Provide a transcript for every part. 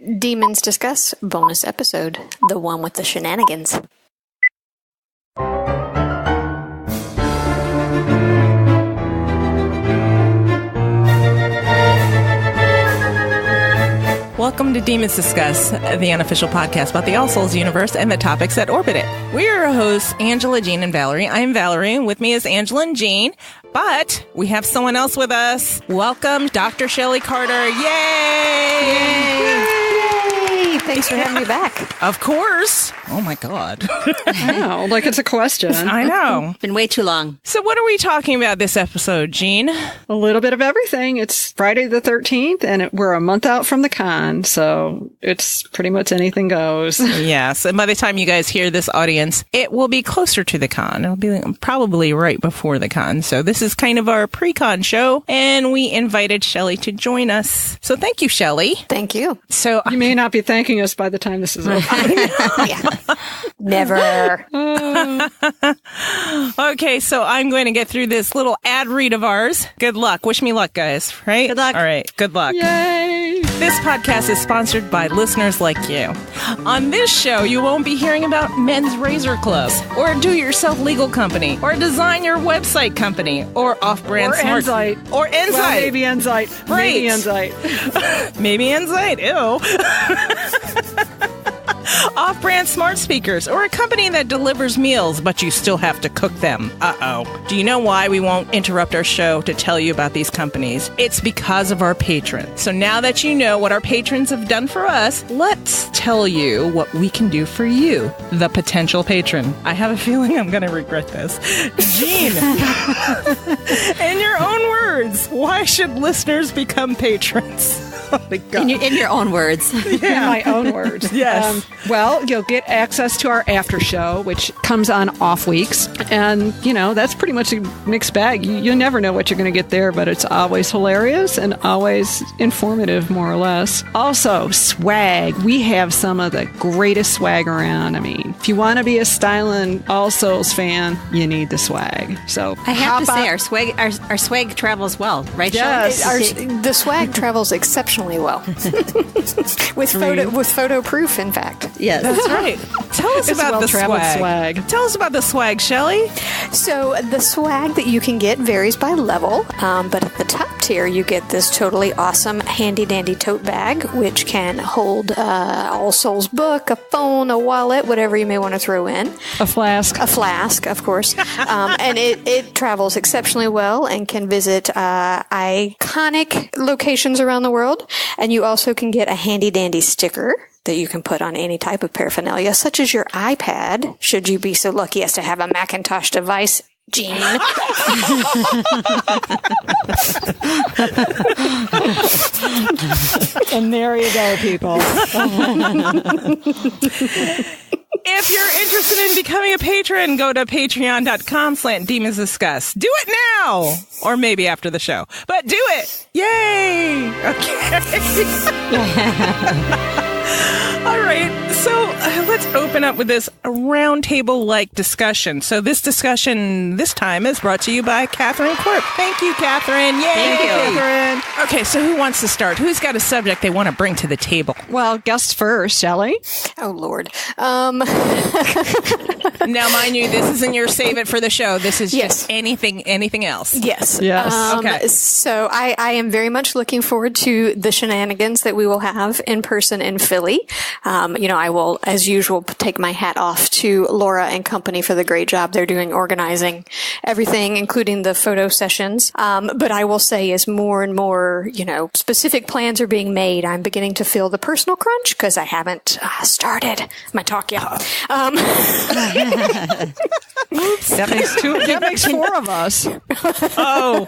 Demons Discuss bonus episode, the one with the shenanigans. Welcome to Demons Discuss, the unofficial podcast about the All Souls universe and the topics that orbit it. We are your hosts, Angela, Jean, and Valerie. I am Valerie. With me is Angela and Jean, but we have someone else with us. Welcome, Dr. Shelli Carter. Yay! Yay! Thanks for having me back. Of course. Oh, my God. I know, like it's a question. I know. Been way too long. So what are we talking about this episode, Jean? A little bit of everything. It's Friday the 13th, and we're a month out from the con, so it's pretty much anything goes. Yes, and by the time you guys hear this, audience, it will be closer to the con. It'll be probably right before the con. So this is kind of our pre-con show, and we invited Shelli to join us. So thank you, Shelli. Thanking you. So you may not be thanking us by the time this is over. Yeah. Never. Okay, so I'm going to get through this little ad read of ours. Good luck. Wish me luck, guys. Right? Good luck. All right. Good luck. Yay! This podcast is sponsored by listeners like you. On this show, you won't be hearing about men's razor clubs, or a do-it-yourself legal company, or a design your website company, or off-brand smart... Enzyte. Or Enzyte. Well, maybe Enzyte. Right. Maybe Enzyte. Maybe Enzyte. Ew. Off-brand smart speakers, or a company that delivers meals, but you still have to cook them. Uh-oh. Do you know why we won't interrupt our show to tell you about these companies? It's because of our patrons. So now that you know what our patrons have done for us, let's tell you what we can do for you, the potential patron. I have a feeling I'm going to regret this. Jean, in your own words, why should listeners become patrons? Oh my God. In your own words. In my own words. Yes. Well, you'll get access to our after show, which comes on off weeks. And, that's pretty much a mixed bag. You never know what you're going to get there, but it's always hilarious and always informative, more or less. Also, swag. We have some of the greatest swag around. I mean, if you want to be a styling All Souls fan, you need the swag. So I have to say, our swag travels well, right, Yes. The swag travels exceptionally well. with photo proof, in fact. Yes. That's right. Tell us about the swag. Tell us about the swag, Shelli. So the swag that you can get varies by level, but at the top tier, you get this totally awesome handy-dandy tote bag, which can hold All Souls book, a phone, a wallet, whatever you may want to throw in. A flask. A flask, of course. And it travels exceptionally well and can visit iconic locations around the world. And you also can get a handy-dandy sticker that you can put on any type of paraphernalia, such as your iPad, should you be so lucky as to have a Macintosh device, Jean. And there you go, people. If you're interested in becoming a patron, go to patreon.com/demonsdiscuss. Do it now! Or maybe after the show. But do it! Yay! Okay. All right, so let's open up with this roundtable-like discussion. So this discussion this time is brought to you by Catherine Quirk. Thank you, Catherine. Yay! Thank you, Catherine. Okay, so who wants to start? Who's got a subject they want to bring to the table? Well, guest first, Shelli. Oh, Lord. Now, mind you, this isn't your save it for the show. This is Yes. just anything else. Yes. Yes. Okay. So I am very much looking forward to the shenanigans that we will have in person in Philly. I will, as usual, take my hat off to Laura and company for the great job they're doing organizing everything, including the photo sessions. But I will say as more and more, specific plans are being made, I'm beginning to feel the personal crunch because I haven't started my talk yet. That makes four of us. Oh.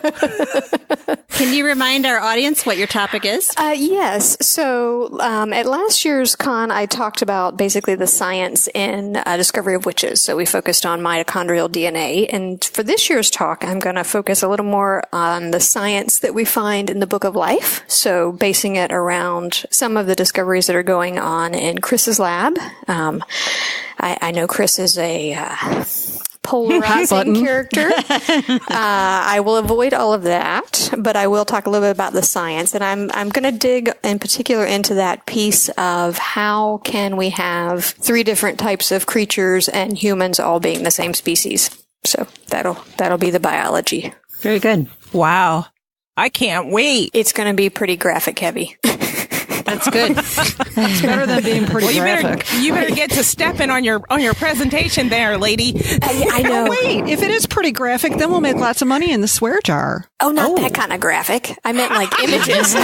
Can you remind our audience what your topic is? Yes. So at last year's con, I talked about basically the science in discovery of witches. So we focused on mitochondrial DNA. And for this year's talk, I'm going to focus a little more on the science that we find in the Book of Life. So basing it around some of the discoveries that are going on in Chris's lab. I know Chris is a polarizing character. I will avoid all of that, but I will talk a little bit about the science. And I'm going to dig in particular into that piece of how can we have 3 different types of creatures and humans all being the same species. So that'll be the biology. Very good. Wow. I can't wait. It's going to be pretty graphic heavy. That's good. It's better than being pretty graphic. You better get to stepping on your presentation there, lady. I know. Oh, wait, if it is pretty graphic, then we'll make lots of money in the swear jar. Oh, not that kind of graphic. I meant like images.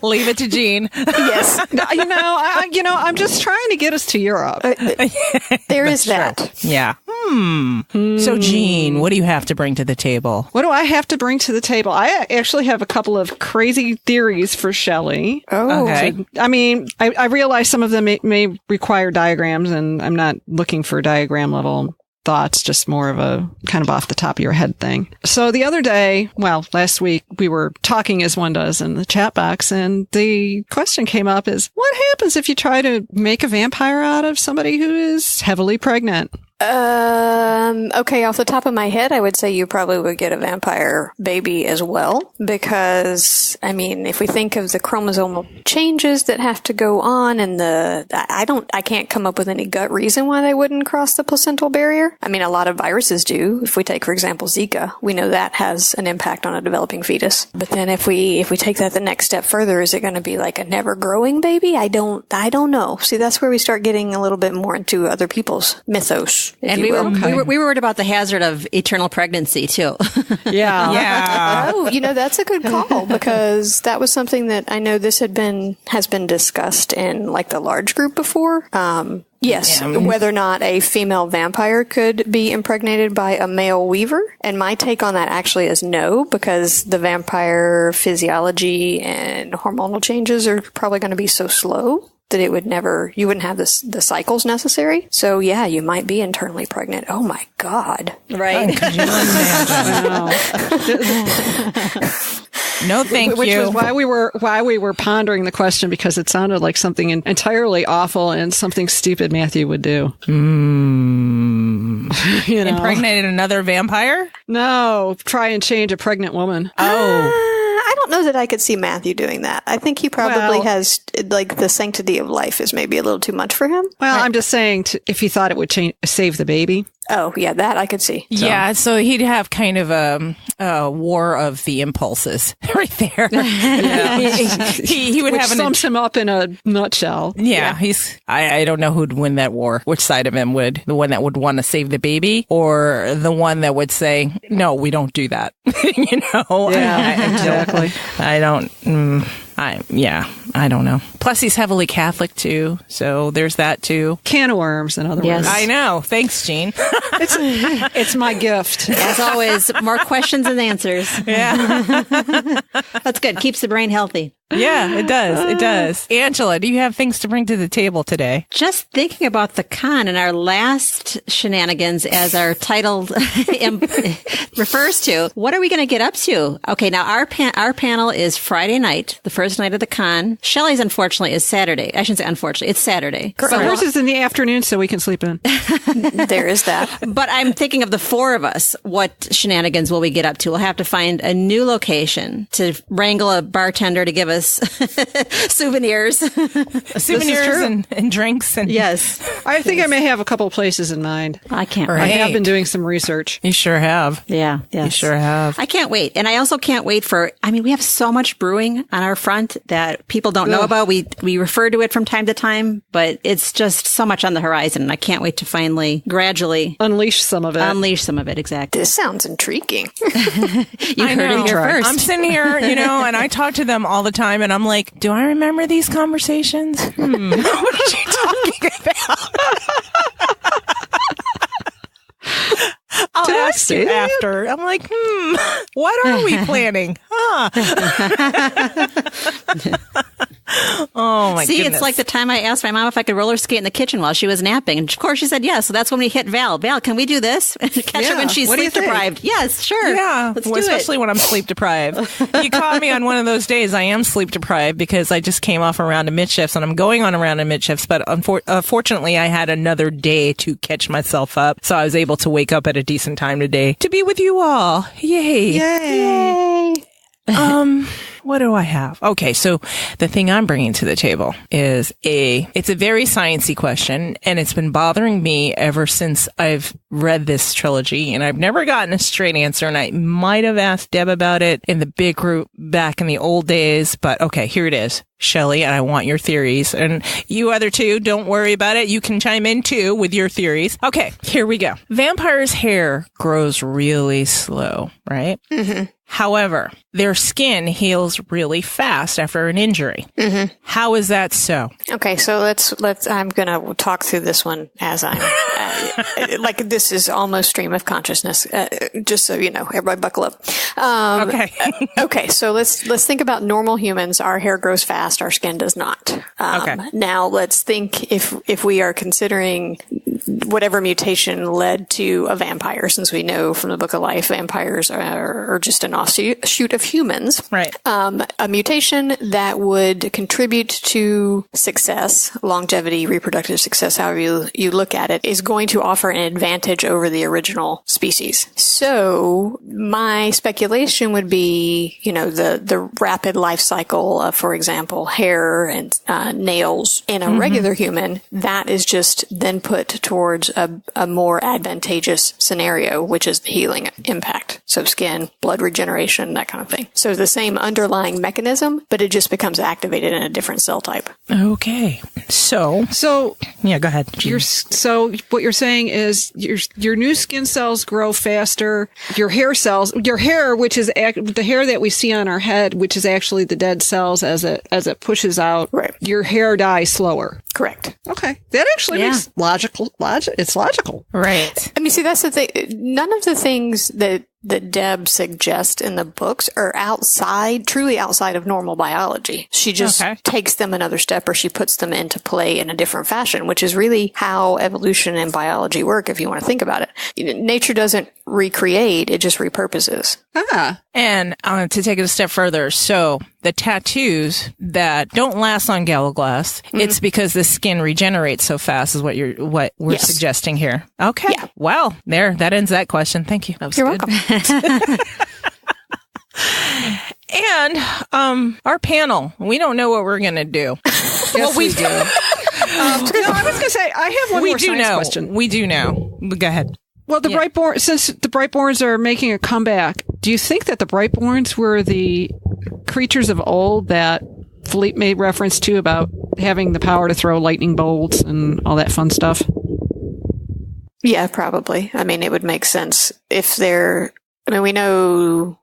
Leave it to Jean. Yes. I'm just trying to get us to Europe. There is that. Yeah. So, Jean, what do you have to bring to the table? What do I have to bring to the table? I actually have a couple of crazy theories for Shelli. Oh. Okay. I mean, I realize some of them may require diagrams, and I'm not looking for diagram level thoughts, just more of a kind of off the top of your head thing. So the other day, last week, we were talking as one does in the chat box, and the question came up is, what happens if you try to make a vampire out of somebody who is heavily pregnant? Okay, off the top of my head, I would say you probably would get a vampire baby as well, because, I mean, if we think of the chromosomal changes that have to go on and I can't come up with any gut reason why they wouldn't cross the placental barrier. I mean, a lot of viruses do. If we take, for example, Zika, we know that has an impact on a developing fetus. But then if we take that the next step further, is it going to be like a never growing baby? I don't know. See, that's where we start getting a little bit more into other people's mythos. And we were worried about the hazard of eternal pregnancy too. Yeah. Yeah. Oh, that's a good call, because that was something that I know has been discussed in like the large group before. Yes, whether or not a female vampire could be impregnated by a male weaver. And my take on that actually is no, because the vampire physiology and hormonal changes are probably going to be so slow that you wouldn't have the cycles necessary. So yeah, you might be internally pregnant. Oh my God. Right. Could you imagine? No, thank Which you. was why we were pondering the question, because it sounded like something entirely awful and something stupid Matthew would do. Impregnated another vampire? No, try and change a pregnant woman. I don't know that I could see Matthew doing that. I think he probably has, like, the sanctity of life is maybe a little too much for him. Well, I'm just saying, if he thought it would save the baby. Oh, yeah, that I could see. So. Yeah, so he'd have kind of a war of the impulses right there. he would Which have sums him up in a nutshell. Yeah. I don't know who'd win that war. Which side of him would? The one that would want to save the baby, or the one that would say, no, we don't do that. Yeah, exactly. I don't know. Plus, he's heavily Catholic too, so there's that too. Can of worms, in other words. I know. Thanks, Jean. It's my gift. As always, more questions than answers. Yeah. That's good. Keeps the brain healthy. Yeah, it does. It does. Angela, do you have things to bring to the table today? Just thinking about the con and our last shenanigans, as our title refers to, what are we going to get up to? Okay, now our panel is Friday night, the first night of the con. Shelli's, unfortunately, is Saturday. I shouldn't say unfortunately, it's Saturday. But hers is in the afternoon, so we can sleep in. There is that. But I'm thinking of the four of us. What shenanigans will we get up to? We'll have to find a new location to wrangle a bartender to give us souvenirs and drinks. And yes. I think I may have a couple places in mind. I can't I have been doing some research. You sure have. Yeah. Yes. You sure have. I can't wait. And I also can't wait we have so much brewing on our front that people don't know about. We refer to it from time to time, but it's just so much on the horizon. And I can't wait to finally, gradually unleash some of it. Exactly. This sounds intriguing. You heard it here first. I'm sitting here, and I talk to them all the time, and I'm like, do I remember these conversations? What are you talking about? I'll ask you after. I'm like, what are we planning? Oh Oh my See, goodness. it's like the time I asked my mom if I could roller skate in the kitchen while she was napping. And of course she said yes. So that's when we hit Val. Val, can we do this? Catch her when she's What do you sleep deprived. Yes, sure. Yeah, Let's well, do especially it. when I'm sleep deprived. You caught me on one of those days. I am sleep deprived because I just came off a round of midshifts and I'm going on a round of midshifts. But fortunately, I had another day to catch myself up. So I was able to wake up at a decent time today to be with you all. Yay. Yay. What do I have? Okay, so the thing I'm bringing to the table is it's a very sciencey question, and it's been bothering me ever since I've read this trilogy, and I've never gotten a straight answer, and I might have asked Deb about it in the big group back in the old days, but okay, here it is. Shelli, and I want your theories. And you other two, don't worry about it. You can chime in too with your theories. Okay, here we go. Vampires' hair grows really slow, right? Mm-hmm. However, their skin heals really fast after an injury. Mm-hmm. How is that so? Okay, so let's. I'm gonna talk through this one as I'm like this is almost stream of consciousness. Just so you know, everybody buckle up. Okay. Okay, so let's think about normal humans. Our hair grows fast. Our skin does not. Okay. Now let's think if we are considering whatever mutation led to a vampire, since we know from the Book of Life, vampires are just an offshoot of humans. Right. A mutation that would contribute to success, longevity, reproductive success, however you look at it, is going to offer an advantage over the original species. So my speculation would be, the rapid life cycle of, for example, hair and nails in a regular human, that is just then put towards a more advantageous scenario, which is the healing impact. So skin, blood regeneration, that kind of thing. So the same underlying mechanism, but it just becomes activated in a different cell type. Okay. So yeah, go ahead. So what you're saying is your new skin cells grow faster. Your hair, which is the hair that we see on our head, which is actually the dead cells as it pushes out. Right. Your hair dies slower. Correct. Okay. That actually makes logical. It's logical. Right. I mean, see, that's the thing. None of the things that Deb suggests in the books are truly outside of normal biology. She just takes them another step, or she puts them into play in a different fashion, which is really how evolution and biology work, if you want to think about it. Nature doesn't recreate, it just repurposes. And to take it a step further, so the tattoos that don't last on Galaglass, it's because the skin regenerates so fast is what we're suggesting here. Okay. Yeah. Well, that ends that question. Thank you. That was You're good. welcome. And our panel, we don't know what we're going to do. Yes, we do. I was going to say, I have one more science question. We do know. Go ahead. Well, since the Brightborns are making a comeback, do you think that the Brightborns were the creatures of old that Philippe made reference to about having the power to throw lightning bolts and all that fun stuff? Yeah, probably. I mean, it would make sense if we know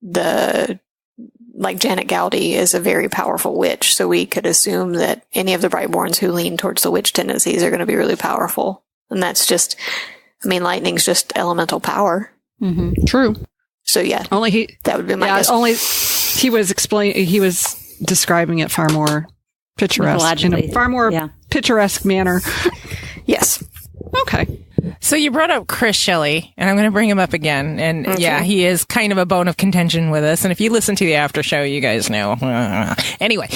Janet Gowdy is a very powerful witch, so we could assume that any of the Brightborns who lean towards the witch tendencies are going to be really powerful. And that's just, lightning's just elemental power. Mm-hmm. True. So yeah, that would be my guess. Only he was describing it far more picturesque, in a far more picturesque manner. Yes. Okay. So you brought up Chris Shelli, and I'm going to bring him up again. And he is kind of a bone of contention with us. And if you listen to the after show, you guys know. Anyway,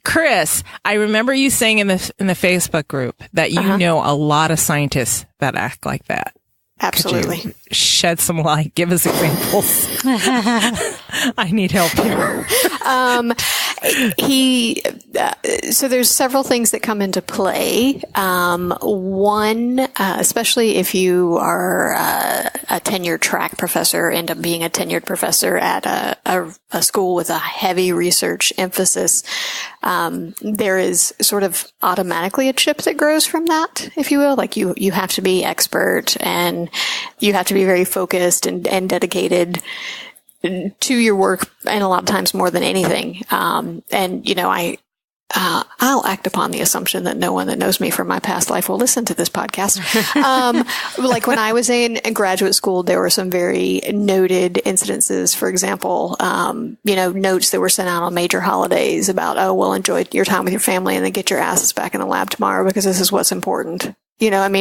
Chris, I remember you saying in the Facebook group that you know a lot of scientists that act like that. Absolutely. Could you shed some light? Give us examples. I need help here. So there's several things that come into play. One, especially if you are a tenured track professor, end up being a tenured professor at a school with a heavy research emphasis, there is sort of automatically a chip that grows from that, if you will. Like you have to be expert, and you have to be very focused and dedicated to your work, and a lot of times more than anything. I'll act upon the assumption that no one that knows me from my past life will listen to this podcast. Like when I was in graduate school, there were some very noted incidences. For example, notes that were sent out on major holidays about, oh, well, enjoy your time with your family and then get your asses back in the lab tomorrow because this is what's important. And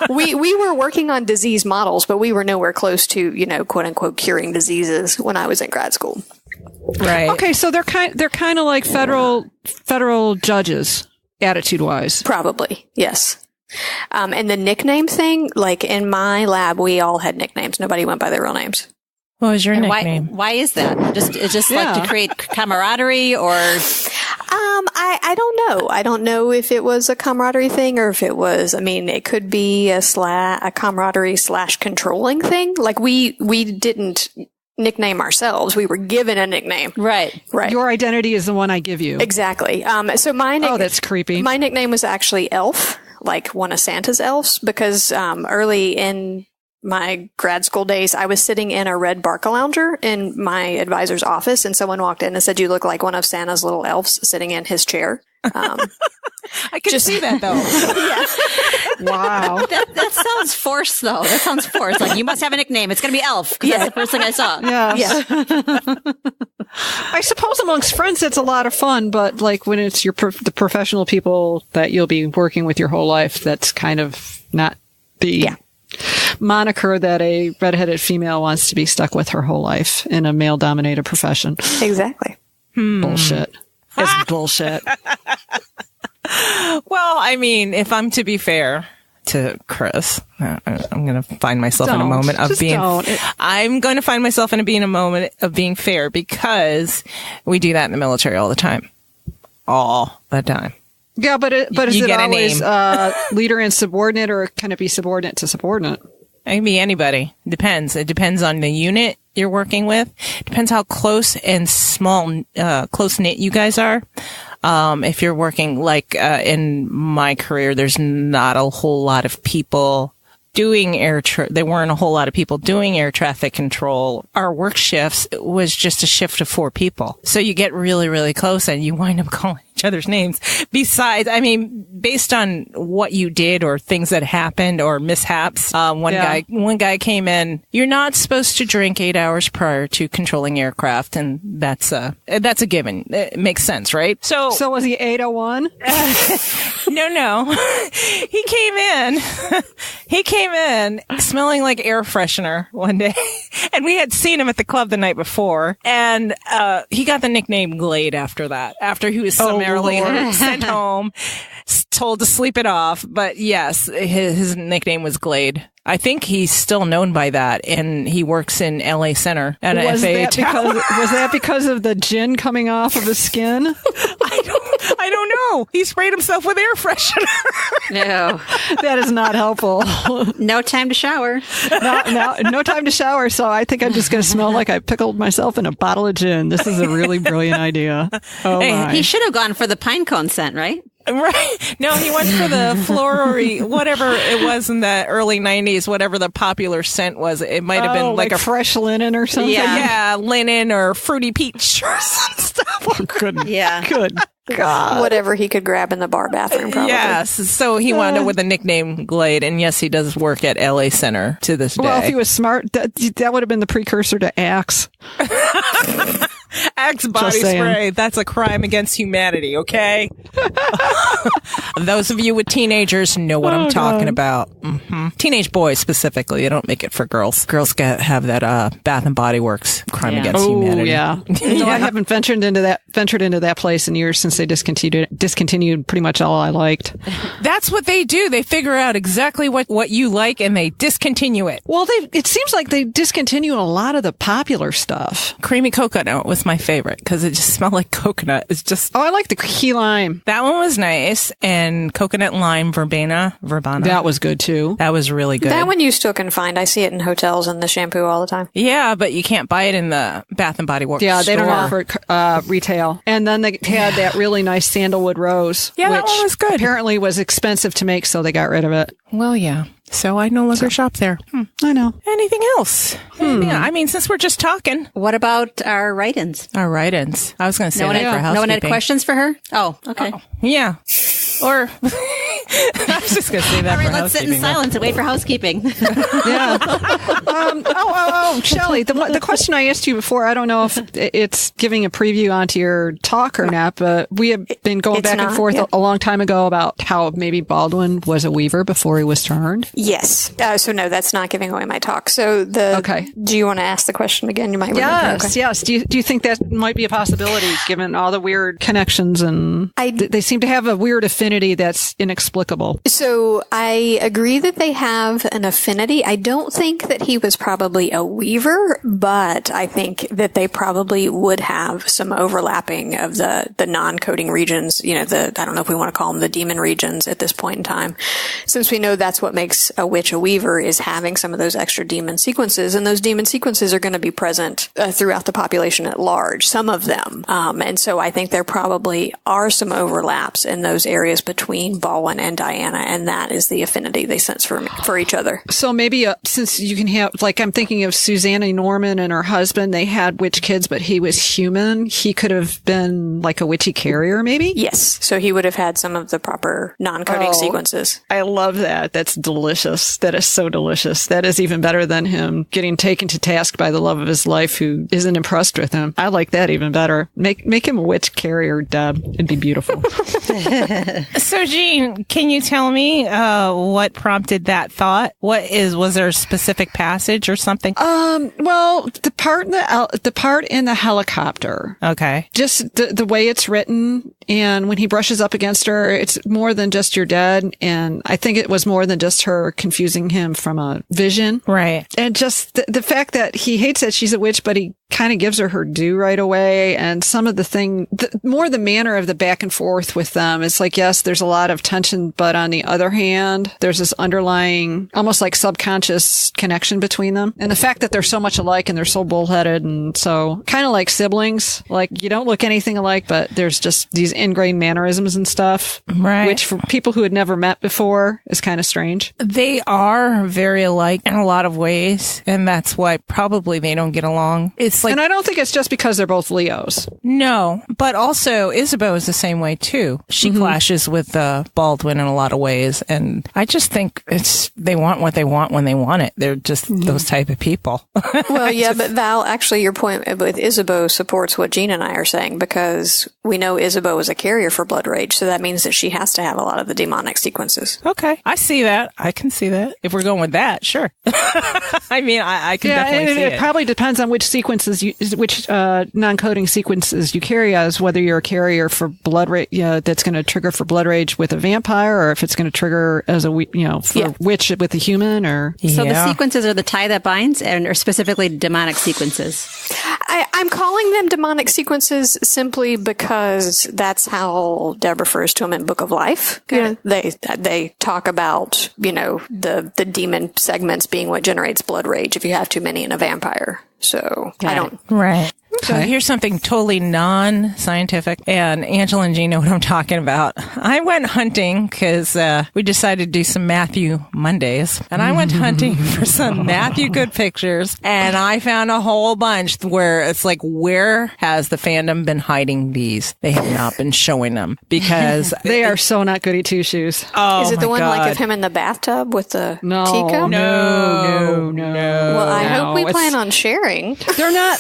we, we were working on disease models, but we were nowhere close to, quote unquote, curing diseases when I was in grad school. Right. Okay. So they're kind of like federal judges, attitude wise. Probably. Yes. And the nickname thing, like in my lab, we all had nicknames. Nobody went by their real names. What was your nickname? Why is that? It's just like to create camaraderie or? I don't know. I don't know if it was a camaraderie thing or if it was, it could be a camaraderie / controlling thing. Like we didn't nickname ourselves. We were given a nickname. Right. Your identity is the one I give you. Exactly. So oh, that's creepy. My nickname was actually Elf, like one of Santa's elves, because early in my grad school days, I was sitting in a red Barcalounger in my advisor's office, and someone walked in and said, "You look like one of Santa's little elves sitting in his chair." I can see that, though. Yeah. Wow. That sounds forced, though. That sounds forced. Like, you must have a nickname. It's going to be Elf, because that's the first thing I saw. Yeah. I suppose amongst friends, it's a lot of fun, but like when it's the professional people that you'll be working with your whole life, that's kind of not the moniker that a redheaded female wants to be stuck with her whole life in a male-dominated profession. Exactly. Bullshit. It's bullshit. Well, if I'm to be fair to Chris, I'm going to find myself in a moment of being. I'm going to find myself in a moment of being fair because we do that in the military all the time. All the time. Yeah, but is it always leader and subordinate, or can it be subordinate to subordinate? It can be anybody. Depends. It depends on the unit you're working with. Depends how close and small, close knit you guys are. If you're working like in my career, there's not a whole lot of people doing there weren't a whole lot of people doing air traffic control. Our work shifts was just a shift of 4 people. So you get really, really close and you wind up calling each other's names. Besides, based on what you did or things that happened or mishaps, one guy came in, you're not supposed to drink 8 hours prior to controlling aircraft. And that's a given. It makes sense, right? So was he 801? No. He came in smelling like air freshener one day, and we had seen him at the club the night before, and he got the nickname Glade after that, after he was summarily sent home, told to sleep it off. But yes, his nickname was Glade. I think he's still known by that, and he works in LA Center at an FAA tower. Was that because of the gin coming off of his skin? I don't know. He sprayed himself with air freshener. No. That is not helpful. No time to shower. No time to shower, so I think I'm just going to smell like I pickled myself in a bottle of gin. This is a really brilliant idea. Oh, my. He should have gone for the pine cone scent, right? Right. No, he went for the flowery, whatever it was in the early 90s, whatever the popular scent was. It might have been like a fresh linen or something. Yeah, linen or fruity peach or some stuff. Oh, good. Yeah. Good God. Whatever he could grab in the bar bathroom, probably. Yes. So he wound up with the nickname Glade. And yes, he does work at LA Center to this day. Well, if he was smart, that would have been the precursor to Axe. Axe body spray. That's a crime against humanity, okay? Those of you with teenagers know what I'm talking about. Mm-hmm. Teenage boys specifically. They don't make it for girls. Girls have that Bath and Body Works crime against humanity. Yeah. No, I haven't ventured into that place in years since they discontinued pretty much all I liked. That's what they do. They figure out exactly what you like and they discontinue it. Well, it seems like they discontinue a lot of the popular stuff. Creamy coconut was my favorite because it just smelled like coconut. It's just... Oh, I like the key lime. That one was nice. And coconut lime verbena. That was good too. That was really good. That one you still can find. I see it in hotels and the shampoo all the time. Yeah, but you can't buy it in the Bath and Body Works Yeah, they store. don't offer it retail. And then they had that really nice sandalwood rose. Yeah, that which one was good. Apparently was expensive to make, so they got rid of it. Well, yeah. So I no longer shop there. I know. Anything else? Yeah, I mean, since we're just talking. What about our write-ins? Our write-ins. I was going to say No one, that for housekeeping. no one had questions for her? Oh, okay. Yeah. Or I was just going to say that. All right, for let's sit in housekeeping. silence and wait for housekeeping. Yeah. Shelli, the question I asked you before, I don't know if it's giving a preview onto your talk or not, but we have been going back and forth a long time ago about how maybe Baldwin was a weaver before he was turned. Yes. So no, that's not giving away my talk. So do you want to ask the question again? You might remember. Yes. Do you think that might be a possibility given all the weird connections and they seem to have a weird affinity that's inexplicable? So I agree that they have an affinity. I don't think that he was probably a weaver, but I think that they probably would have some overlapping of the non-coding regions, I don't know if we want to call them the demon regions at this point in time, since we know that's what makes a witch a weaver, is having some of those extra demon sequences, and those demon sequences are going to be present throughout the population at large, some of them. And so I think there probably are some overlaps in those areas between Baldwin and Diana, and that is the affinity they sense for each other. So maybe since you can have, like, I'm thinking of Susanna Norman and her husband, they had witch kids, but he was human. He could have been like a witchy carrier, maybe? Yes. So he would have had some of the proper non-coding sequences. I love that. That's delicious. That is so delicious. That is even better than him getting taken to task by the love of his life who isn't impressed with him. I like that even better. Make him a witch carrier, Deb. It'd be beautiful. So, Jean, can you tell me what prompted that thought? Was there a specific passage or something? Well, the part in the helicopter. Okay. Just the way it's written, and when he brushes up against her, it's more than just you're dead. And I think it was more than just her confusing him from a vision. Right. And just the fact that he hates that she's a witch, but he kind of gives her due right away. And some of more the manner of the back and forth with them. It's like, yes, there's a lot of tension, but on the other hand, there's this underlying, almost like subconscious connection between them. And the fact that they're so much alike and they're so bullheaded and so kind of like siblings, like you don't look anything alike, but there's just these ingrained mannerisms and stuff. Right. Which for people who had never met before is kind of strange. They are very alike in a lot of ways, and that's why probably they don't get along. It's like, and I don't think it's just because they're both Leos. No, but also Isabeau is the same way too. She clashes with Baldwin in a lot of ways, and I just think they want what they want when they want it. They're just those type of people. Well, yeah, but Val, actually, your point with Isabeau supports what Jean and I are saying, because we know Isabeau is a carrier for blood rage, so that means that she has to have a lot of the demonic sequences. Okay, I see that. I can see that. If we're going with that, sure. I mean, I can definitely see it. It probably depends on which sequences, which non-coding sequences you carry as, whether you're a carrier for blood rage, that's going to trigger for blood rage with a vampire, or if it's going to trigger as a, witch with a human, or. So the sequences are the tie that binds, and are specifically demonic sequences. I'm calling them demonic sequences simply because that's how Deb refers to them in Book of Life. They talk about, the demon segments being what generates blood rage if you have too many in a vampire. So I don't. Right. So here's something totally non-scientific, and Angela and Jean know what I'm talking about. I went hunting because we decided to do some Matthew Mondays, and I went hunting for some Matthew Good pictures, and I found a whole bunch where it's like, where has the fandom been hiding these? They have not been showing them because they are so not goody two shoes. Oh, is it the one God. like of him in the bathtub with the teacup? No. Well, I hope we plan on sharing. They're not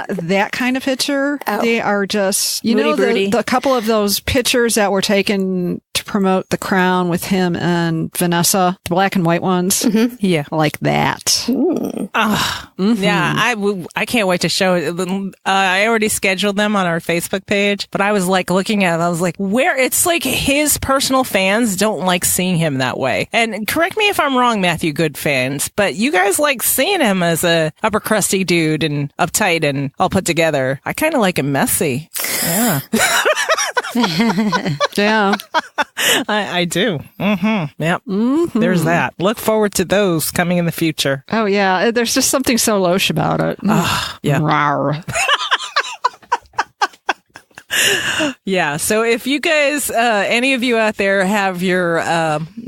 that kind of picture. Oh. They are just, Moody the couple of those pictures that were taken to promote The Crown with him and Vanessa, the black and white ones. Mm-hmm. Yeah. Like that. Yeah, I can't wait to show it. I already scheduled them on our Facebook page, but I was like looking at it, I was like, where? It's like his personal fans don't like seeing him that way. And correct me if I'm wrong, Matthew Good fans, but you guys like seeing him as a upper crusty dude and uptight and all put together. I kind of like him messy. Yeah. Yeah. I do. Mm-hmm. Yep. Mm-hmm. There's that. Look forward to those coming in the future. Oh, yeah. There's just something so losh about it. Yeah. Rawr. Yeah. So if you guys, any of you out there have your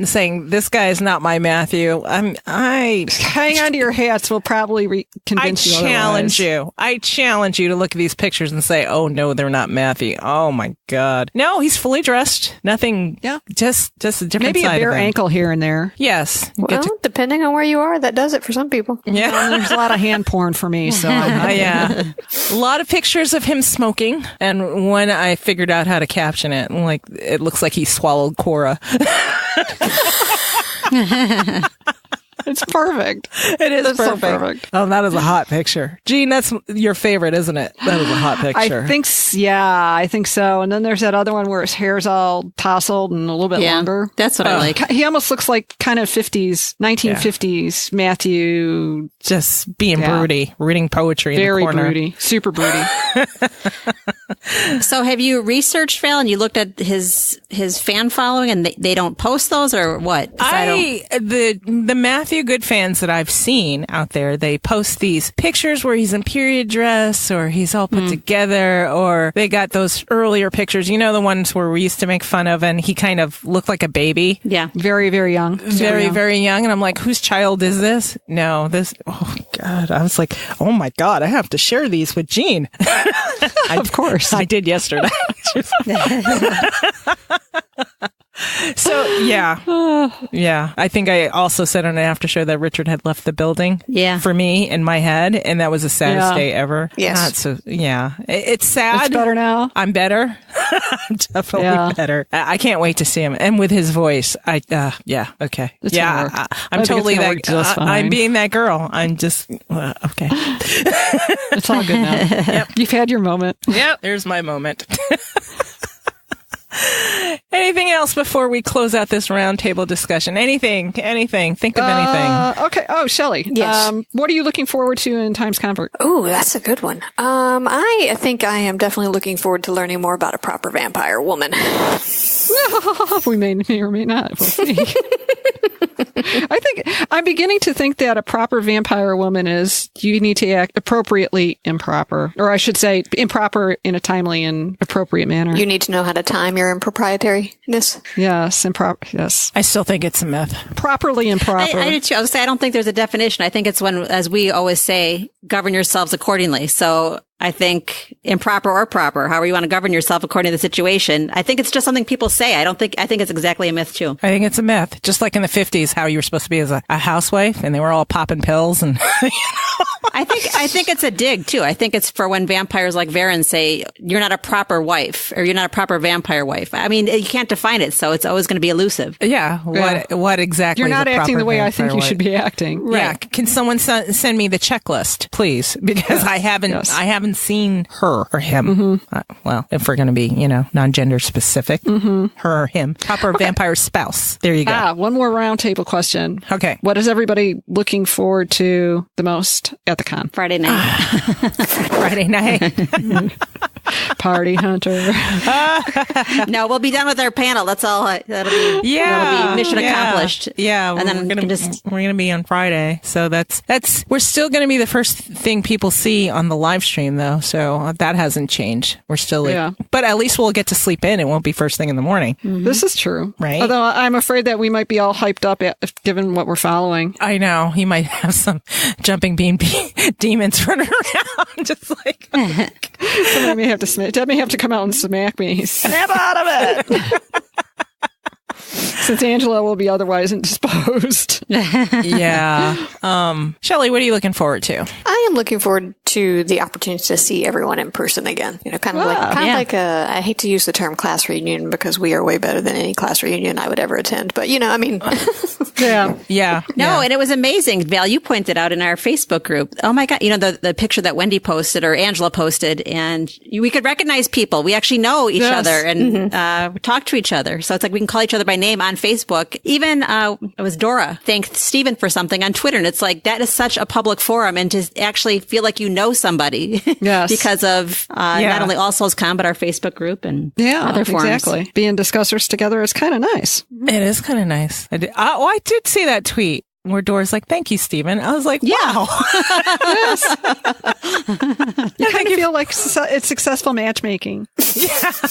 saying this guy is not my Matthew, I hang on to your hats. We'll probably convince you otherwise. I challenge you to look at these pictures and say, "Oh no, they're not Matthew." Oh my God, no, he's fully dressed. Nothing. Yeah. Just a different. Maybe side a bare of him. ankle here and there. Yes. Well, depending on where you are, that does it for some people. Yeah. Well, there's a lot of hand porn for me. So yeah, a lot of pictures of him smoking, and when I figured out how to caption it, like it looks like he swallowed Cora. it's perfect. It is That's perfect. So perfect. Oh, that is a hot picture. Gene, that's your favorite, isn't it? That is a hot picture. I think so. And then there's that other one where his hair's all tousled and a little bit longer. That's what I like. He almost looks like kind of 1950s Matthew. Just being broody, reading poetry Very in the corner. broody. Super broody. So have you researched, Val, and you looked at his fan following, and they don't post those, or what? The Matthew Good fans that I've seen out there, they post these pictures where he's in period dress, or he's all put together, or they got those earlier pictures, you know, the ones where we used to make fun of, and he kind of looked like a baby. Yeah. Very, very young. Very young. And I'm like, whose child is this? No, oh God. I was like, oh my God, I have to share these with Gene. Of course. I did yesterday. So, yeah. I think I also said on an after show that Richard had left the building. Yeah. For me in my head, and that was the saddest day ever. Yes. It's sad. It's better now. I'm better. I'm definitely better. I can't wait to see him. And with his voice, okay. It's I'm totally that. I'm being that girl. I'm just, okay. It's all good now. Yep. You've had your moment. Yep. There's my moment. Anything else before we close out this roundtable discussion? Anything. Think of anything. Okay. Oh, Shelli. Yes. What are you looking forward to in Times Convert? Oh, that's a good one. I think I am definitely looking forward to learning more about a proper vampire woman. We may or may not. We'll see. I think I'm beginning to think that a proper vampire woman is you need to act appropriately improper, or I should say improper in a timely and appropriate manner. You need to know how to time your improprietariness. Yes, improper. Yes, I still think it's a myth. Properly improper. I do too. I would say I don't think there's a definition. I think it's when, as we always say, govern yourselves accordingly. So I think improper or proper, however you want to govern yourself according to the situation. I think it's just something people say. I think it's exactly a myth too. I think it's a myth. Just like in the 50s, how you were supposed to be as a housewife, and they were all popping pills and. I think it's a dig too. I think it's for when vampires like Varen say you're not a proper wife or you're not a proper vampire wife. I mean, you can't define it, so it's always going to be elusive. Yeah. What exactly? You're not is a acting the way I think you wife? should be acting. Right. Yeah. Can someone send me the checklist, please? Because I haven't seen her or him. Well, if we're going to be, non-gender specific, her or him, proper vampire spouse. There you go. One more roundtable question. Okay. What is everybody looking forward to the most at the con? Friday night. Friday night. Party hunter. No, we'll be done with our panel. That's all. That'll be mission accomplished. Yeah, and then we're gonna be on Friday. So we're still gonna be the first thing people see on the live stream though. So that hasn't changed. We're still but at least we'll get to sleep in. It won't be first thing in the morning. Mm-hmm. This is true, right? Although I'm afraid that we might be all hyped up given what we're following. I know he might have some jumping bean demons running around, just like. Somebody Deb may have to come out and smack me. Snap out of it! Since Angela will be otherwise indisposed. Yeah. Shelli, what are you looking forward to? I am looking forward to the opportunity to see everyone in person again. Like I hate to use the term class reunion because we are way better than any class reunion I would ever attend. But I mean, yeah. No, and it was amazing. Val, you pointed out in our Facebook group. Oh my God, the picture that Wendy posted or Angela posted, and we could recognize people. We actually know each other and talk to each other. So it's like we can call each other by name on Facebook. Even it was Dora thanked Stephen for something on Twitter, and it's like that is such a public forum, and to actually feel like you know somebody because of not only All Souls Con but our Facebook group and other forums. Exactly. Being discussers together is kind of nice. It is kind of nice. I did see that tweet where Dora's like, "Thank you, Stephen." I was like, "Wow." You kind of feel like it's successful matchmaking.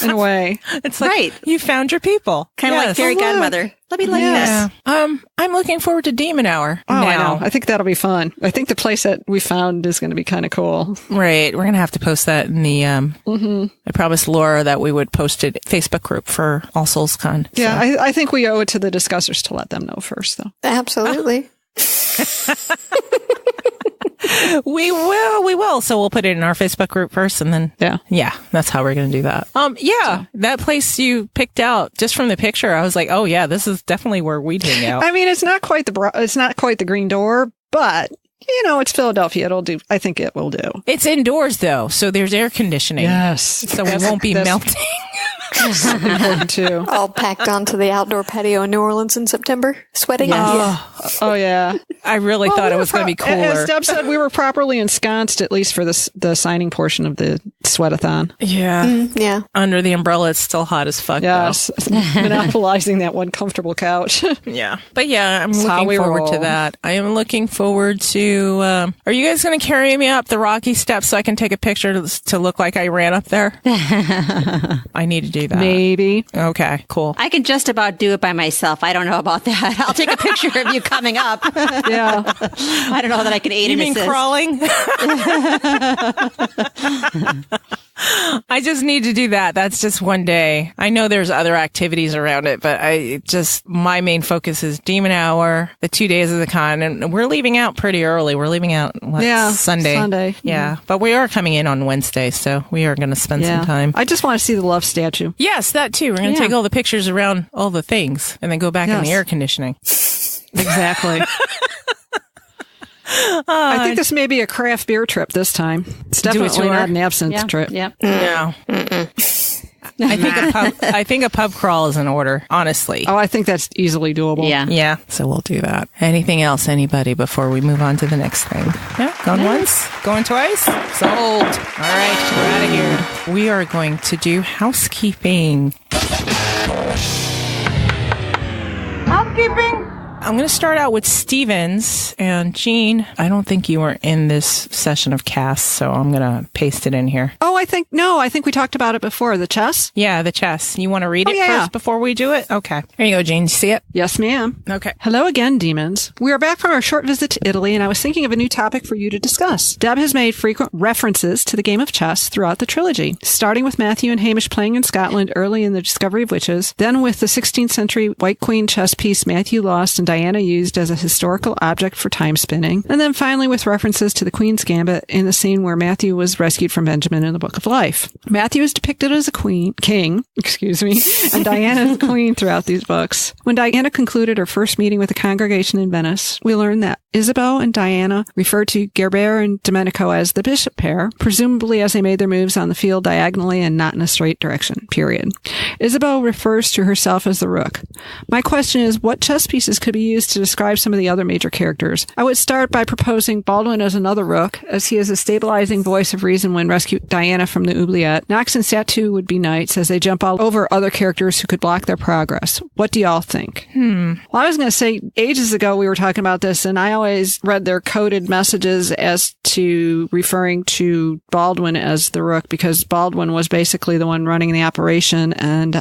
in a way. It's like Right. you found your people. Kind of like fairy godmother. Let me like Yeah. this. I'm looking forward to Demon Hour Oh, I now. know. I think that'll be fun. I think the place that we found is going to be kind of cool. Right. We're going to have to post that in the, I promised Laura that we would post it Facebook group for All Souls Con. Yeah, I think we owe it to the discussers to let them know first, though. Absolutely. We will. So we'll put it in our Facebook group first and then. Yeah. That's how we're going to do that. That place you picked out just from the picture, I was like, oh yeah, this is definitely where we'd hang out. I mean, it's not quite the Green Door, but it's Philadelphia. It'll do. I think it will do. It's indoors though, so there's air conditioning. Yes. So we won't be melting. That's important too. All packed onto the outdoor patio in New Orleans in September, sweating. Yeah. Oh yeah. I really thought it was going to be cooler. As Deb said, we were properly ensconced, at least for the signing portion of the sweatathon. Yeah. Yeah. Under the umbrella, it's still hot as fuck. Yes. Monopolizing that one comfortable couch. Yeah. But yeah, I'm how looking we forward roll. to that. I am looking forward to, are you guys going to carry me up the rocky steps so I can take a picture to look like I ran up there? I need to do that. Maybe. Okay, cool. I can just about do it by myself. I don't know about that. I'll take a picture of you coming up. Yeah. I don't know that I can aid You and mean assist. crawling? I just need to do that. That's just one day. I know there's other activities around it, but my main focus is Demon Hour, the 2 days of the con, and we're leaving out pretty early. We're leaving out Sunday. Sunday. Yeah. But we are coming in on Wednesday, so we are going to spend some time. I just want to see the love statue. Yes, that too. We're going to take all the pictures around all the things and then go back in the air conditioning. Exactly. I think this may be a craft beer trip this time. It's definitely not an absinthe trip. Yep. No. I think a pub crawl is in order, honestly. Oh, I think that's easily doable. Yeah. Yeah, so we'll do that. Anything else, anybody, before we move on to the next thing? Yeah, going once, going twice, sold. All right, we're out of here. We are going to do housekeeping. Housekeeping. I'm going to start out with Stevens. And Jean, I don't think you were in this session of cast, so I'm going to paste it in here. Oh, I think we talked about it before. The chess? Yeah, the chess. You want to read it first before we do it? Okay. Here you go, Jean. You see it? Yes, ma'am. Okay. Hello again, demons. We are back from our short visit to Italy, and I was thinking of a new topic for you to discuss. Deb has made frequent references to the game of chess throughout the trilogy, starting with Matthew and Hamish playing in Scotland early in the Discovery of Witches, then with the 16th century White Queen chess piece Matthew lost and Diana used as a historical object for time spinning, and then finally with references to the Queen's Gambit in the scene where Matthew was rescued from Benjamin in the Book of Life. Matthew is depicted as a king, and Diana as a queen throughout these books. When Diana concluded her first meeting with the congregation in Venice, we learned that Isabeau and Diana referred to Gerbert and Domenico as the bishop pair, presumably as they made their moves on the field diagonally and not in a straight direction, period. Isabeau refers to herself as the rook. My question is, what chess pieces could be used to describe some of the other major characters? I would start by proposing Baldwin as another rook, as he is a stabilizing voice of reason when rescuing Diana from the oubliette. Knox and Satu would be knights, as they jump all over other characters who could block their progress. What do y'all think? Well, I was going to say, ages ago we were talking about this, and I always read their coded messages as to referring to Baldwin as the rook, because Baldwin was basically the one running the operation and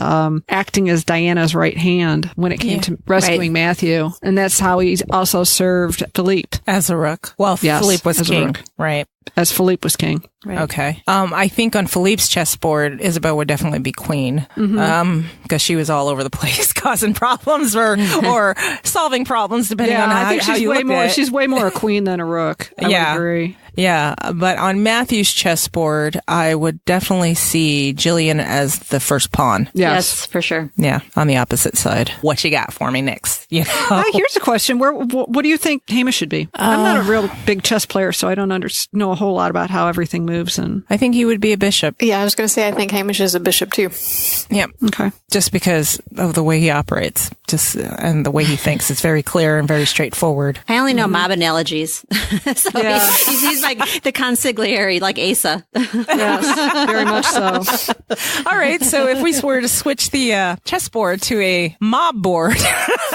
acting as Diana's right hand when it came to rescuing Matthew. And that's how he also served Philippe. As a rook. Well, Yes, Philippe was as a king. rook. Right. As Philippe was king. Right. Okay. I think on Philippe's chessboard, Isabeau would definitely be queen. Because she was all over the place causing problems or solving problems, depending on I think how she's you way look more. at it. She's way more a queen than a rook. I would agree. Yeah, but on Matthew's chessboard, I would definitely see Jillian as the first pawn. Yes, for sure. Yeah, on the opposite side. What you got for me next? You know? Here's a question. What do you think Hamish should be? I'm not a real big chess player, so I don't know a whole lot about how everything moves. And I think he would be a bishop. Yeah, I was going to say I think Hamish is a bishop too. Yep. Okay. Just because of the way he operates, and the way he thinks, it's very clear and very straightforward. I only know mob analogies. So he's He's like the consigliere, like Asa. Yes, very much so. All right. So if we were to switch the chessboard to a mob board,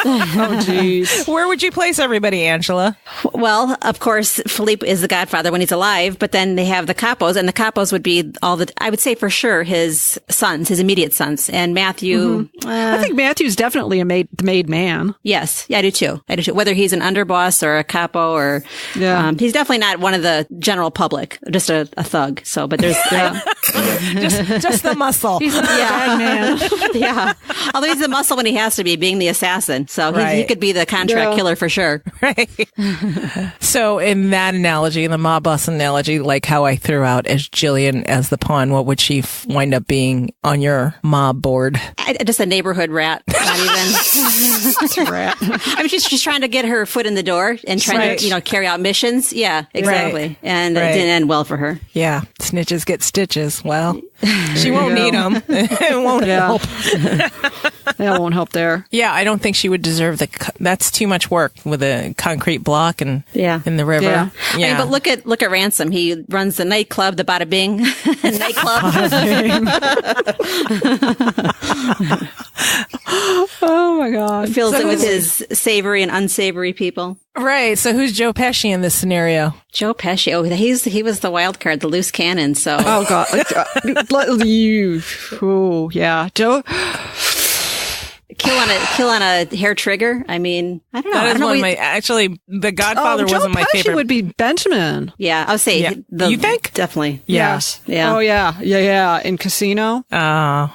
Oh, geez. where would you place everybody, Angela? Well, of course, Philippe is the godfather when he's alive, but then they have the capos, and the capos would be I would say for sure his sons, his immediate sons, and Matthew. I think Matthew's definitely the made man. Yes. Yeah, I do too. Whether he's an underboss or a capo or, he's definitely not one of the general public, just a thug. So, but there's, just the muscle. He's a bad man. yeah. Although he's the muscle when he has to be, being the assassin. So he could be the contract killer for sure. Right. So in that analogy, the mob boss analogy, like how I threw out as Jillian as the pawn, what would she wind up being on your mob board? Just a neighborhood rat. Not even. Rat. I mean, she's trying to get her foot in the door and trying to, carry out missions. Yeah, exactly. Right. And it didn't end well for her. Yeah. Snitches get stitches. Well, she won't need them. It won't help. That won't help there. Yeah, I don't think she would deserve that's too much work with a concrete block and in the river. Yeah. I mean, but look at Ransom. He runs the nightclub, the Bada Bing nightclub. Oh my God. Fills it with his savory and unsavory people. Right. So who's Joe Pesci in this scenario? Joe Pesci. Oh, he was the wild card, the loose cannon. So. Oh God. Oh yeah. Joe. Kill on a hair trigger. I mean, I don't know. That is one of my, actually, The Godfather wasn't my favorite. Joe Pesci would be Benjamin. Yeah, I'll say. You think? Definitely. Yes. Yeah. Oh yeah. In Casino. I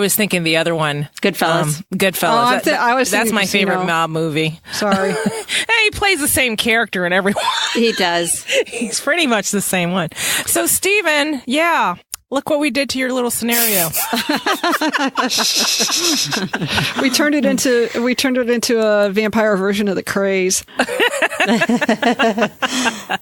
was thinking the other one. Goodfellas. Goodfellas. That's thinking my Casino. favorite mob movie. Sorry. Hey, he plays the same character in every one. He does. He's pretty much the same one. So, Steven, look what we did to your little scenario. We turned it into a vampire version of The Craze.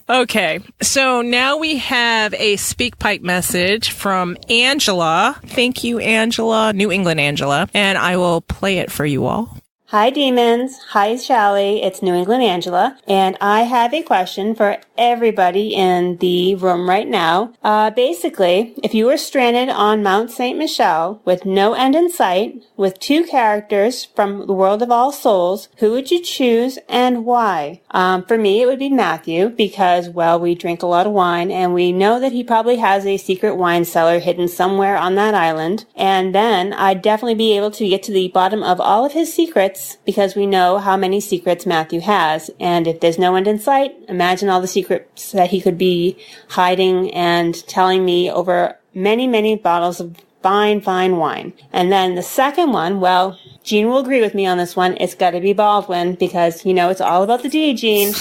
Okay. So now we have a speak pipe message from Angela. Thank you, Angela, New England Angela. And I will play it for you all. Hi, demons. Hi, Shelli. It's New England Angela, and I have a question for everybody in the room right now. Basically, if you were stranded on Mount St. Michel with no end in sight, with two characters from the world of All Souls, who would you choose and why? For me, it would be Matthew because, well, we drink a lot of wine, and we know that he probably has a secret wine cellar hidden somewhere on that island. And then I'd definitely be able to get to the bottom of all of his secrets because we know how many secrets Matthew has. And if there's no end in sight, imagine all the secrets that he could be hiding and telling me over many, many bottles of fine, fine wine. And then the second one, well, Gene will agree with me on this one. It's got to be Baldwin because, it's all about the D, Gene.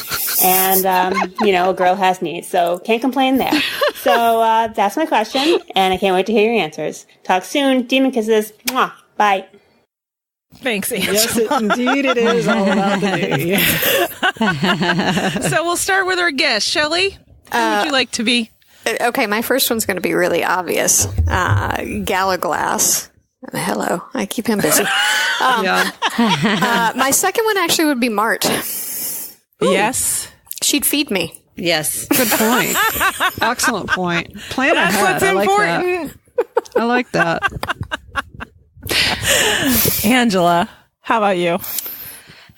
And, a girl has needs. So can't complain there. So that's my question. And I can't wait to hear your answers. Talk soon. Demon kisses. Mwah. Bye. Thanks, Angela. Yes, indeed it is all about the D. So we'll start with our guest. Shelli, who would you like to be? Okay, my first one's going to be really obvious. Galaglass. Hello. I keep him busy. My second one actually would be Mart. Ooh. Yes. She'd feed me. Yes. Good point. Excellent point. Plan That's ahead. what's I like important. that. I like that. Angela, how about you?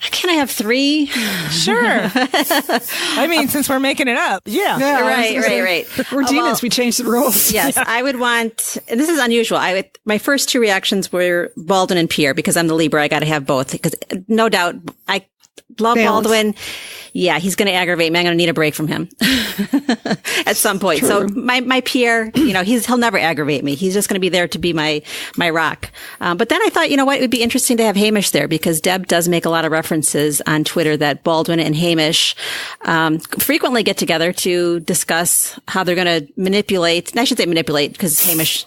Can I have three? Sure. I mean, since we're making it up. Yeah. Right. We're demons. We changed the rules. Yes, I would want, and this is unusual. My first two reactions were Baldwin and Pierre because I'm the Libra. I got to have both because no doubt I love Balance. Baldwin. Yeah, he's going to aggravate me. I'm going to need a break from him at some point. True. So my Pierre, he'll never aggravate me. He's just going to be there to be my rock. But then I thought, it would be interesting to have Hamish there because Deb does make a lot of references on Twitter that Baldwin and Hamish frequently get together to discuss how they're going to manipulate. And I should say manipulate because Hamish,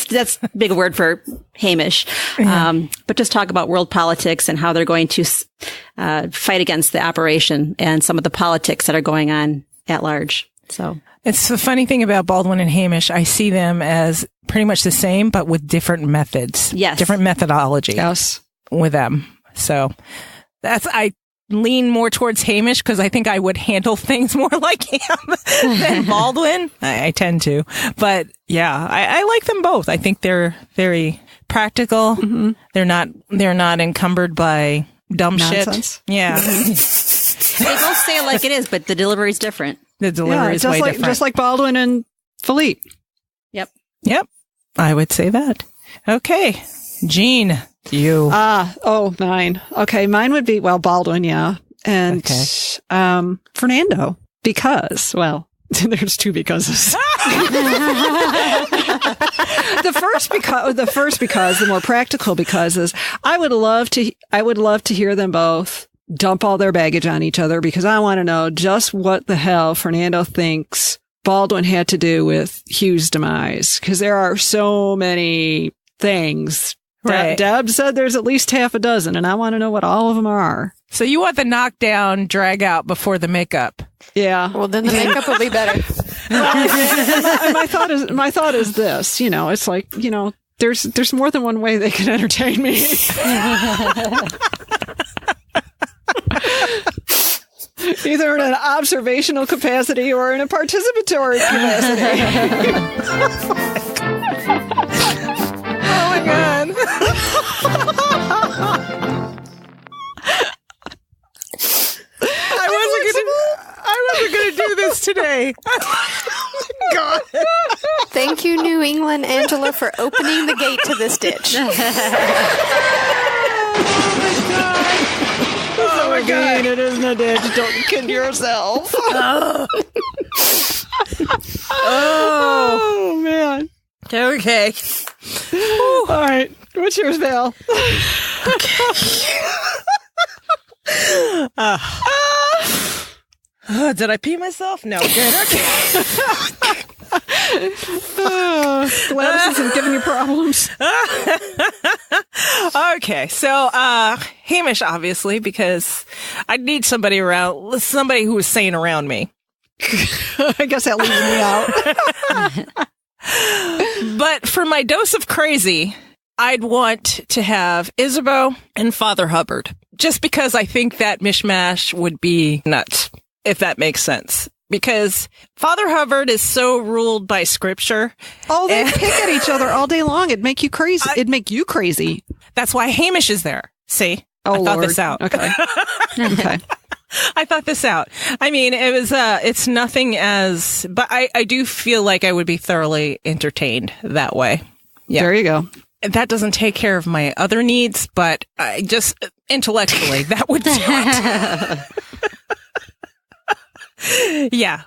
that's a big word for Hamish. But just talk about world politics and how they're going to fight against the operation and some of the politics that are going on at large. So it's the funny thing about Baldwin and Hamish. I see them as pretty much the same, but with different methods. Yes. Different methodology. Yes. With them. So I lean more towards Hamish because I think I would handle things more like him than Baldwin. I tend to. But yeah, I like them both. I think they're very practical. Mm-hmm. They're not encumbered by dumb Nonsense. Shit. Yeah. They both say it like it is, but the delivery is different. The delivery is way different. Just like Baldwin and Philippe. Yep. I would say that. Okay. Jean, you. Mine. Okay, mine would be, Baldwin, yeah. And Fernando, because, there's two becauses. The more practical because is I would love to hear them both dump all their baggage on each other because I want to know just what the hell Fernando thinks Baldwin had to do with Hugh's demise because there are so many things. Right. Deb said there's at least half a dozen, and I want to know what all of them are. So you want the knockdown drag out before the makeup? Yeah. Well, then the makeup will be better. My thought is this. It's like there's more than one way they can entertain me. Either in an observational capacity or in a participatory capacity. Oh my God. I wasn't gonna do this today. God. Thank you, New England Angela, for opening the gate to this ditch. Oh my God. It isn't a ditch. Don't kid yourself. Oh man. Okay. All right. What's yours, Val? Did I pee myself? No. Good. Okay. Gladys isn't giving you problems. Okay. So, Hamish, obviously, because I need somebody who is sane around me. I guess that leaves me out. But for my dose of crazy, I'd want to have Isabeau and Father Hubbard, just because I think that mishmash would be nuts, if that makes sense. Because Father Hubbard is so ruled by scripture. Oh, they pick at each other all day long. It'd make you crazy. It'd make you crazy. That's why Hamish is there. See? Oh, I thought Lord. this out. Okay. Okay. I thought this out. I mean, it's nothing but I do feel like I would be thoroughly entertained that way. Yeah. There you go. That doesn't take care of my other needs, but I just intellectually, that would do it. Yeah.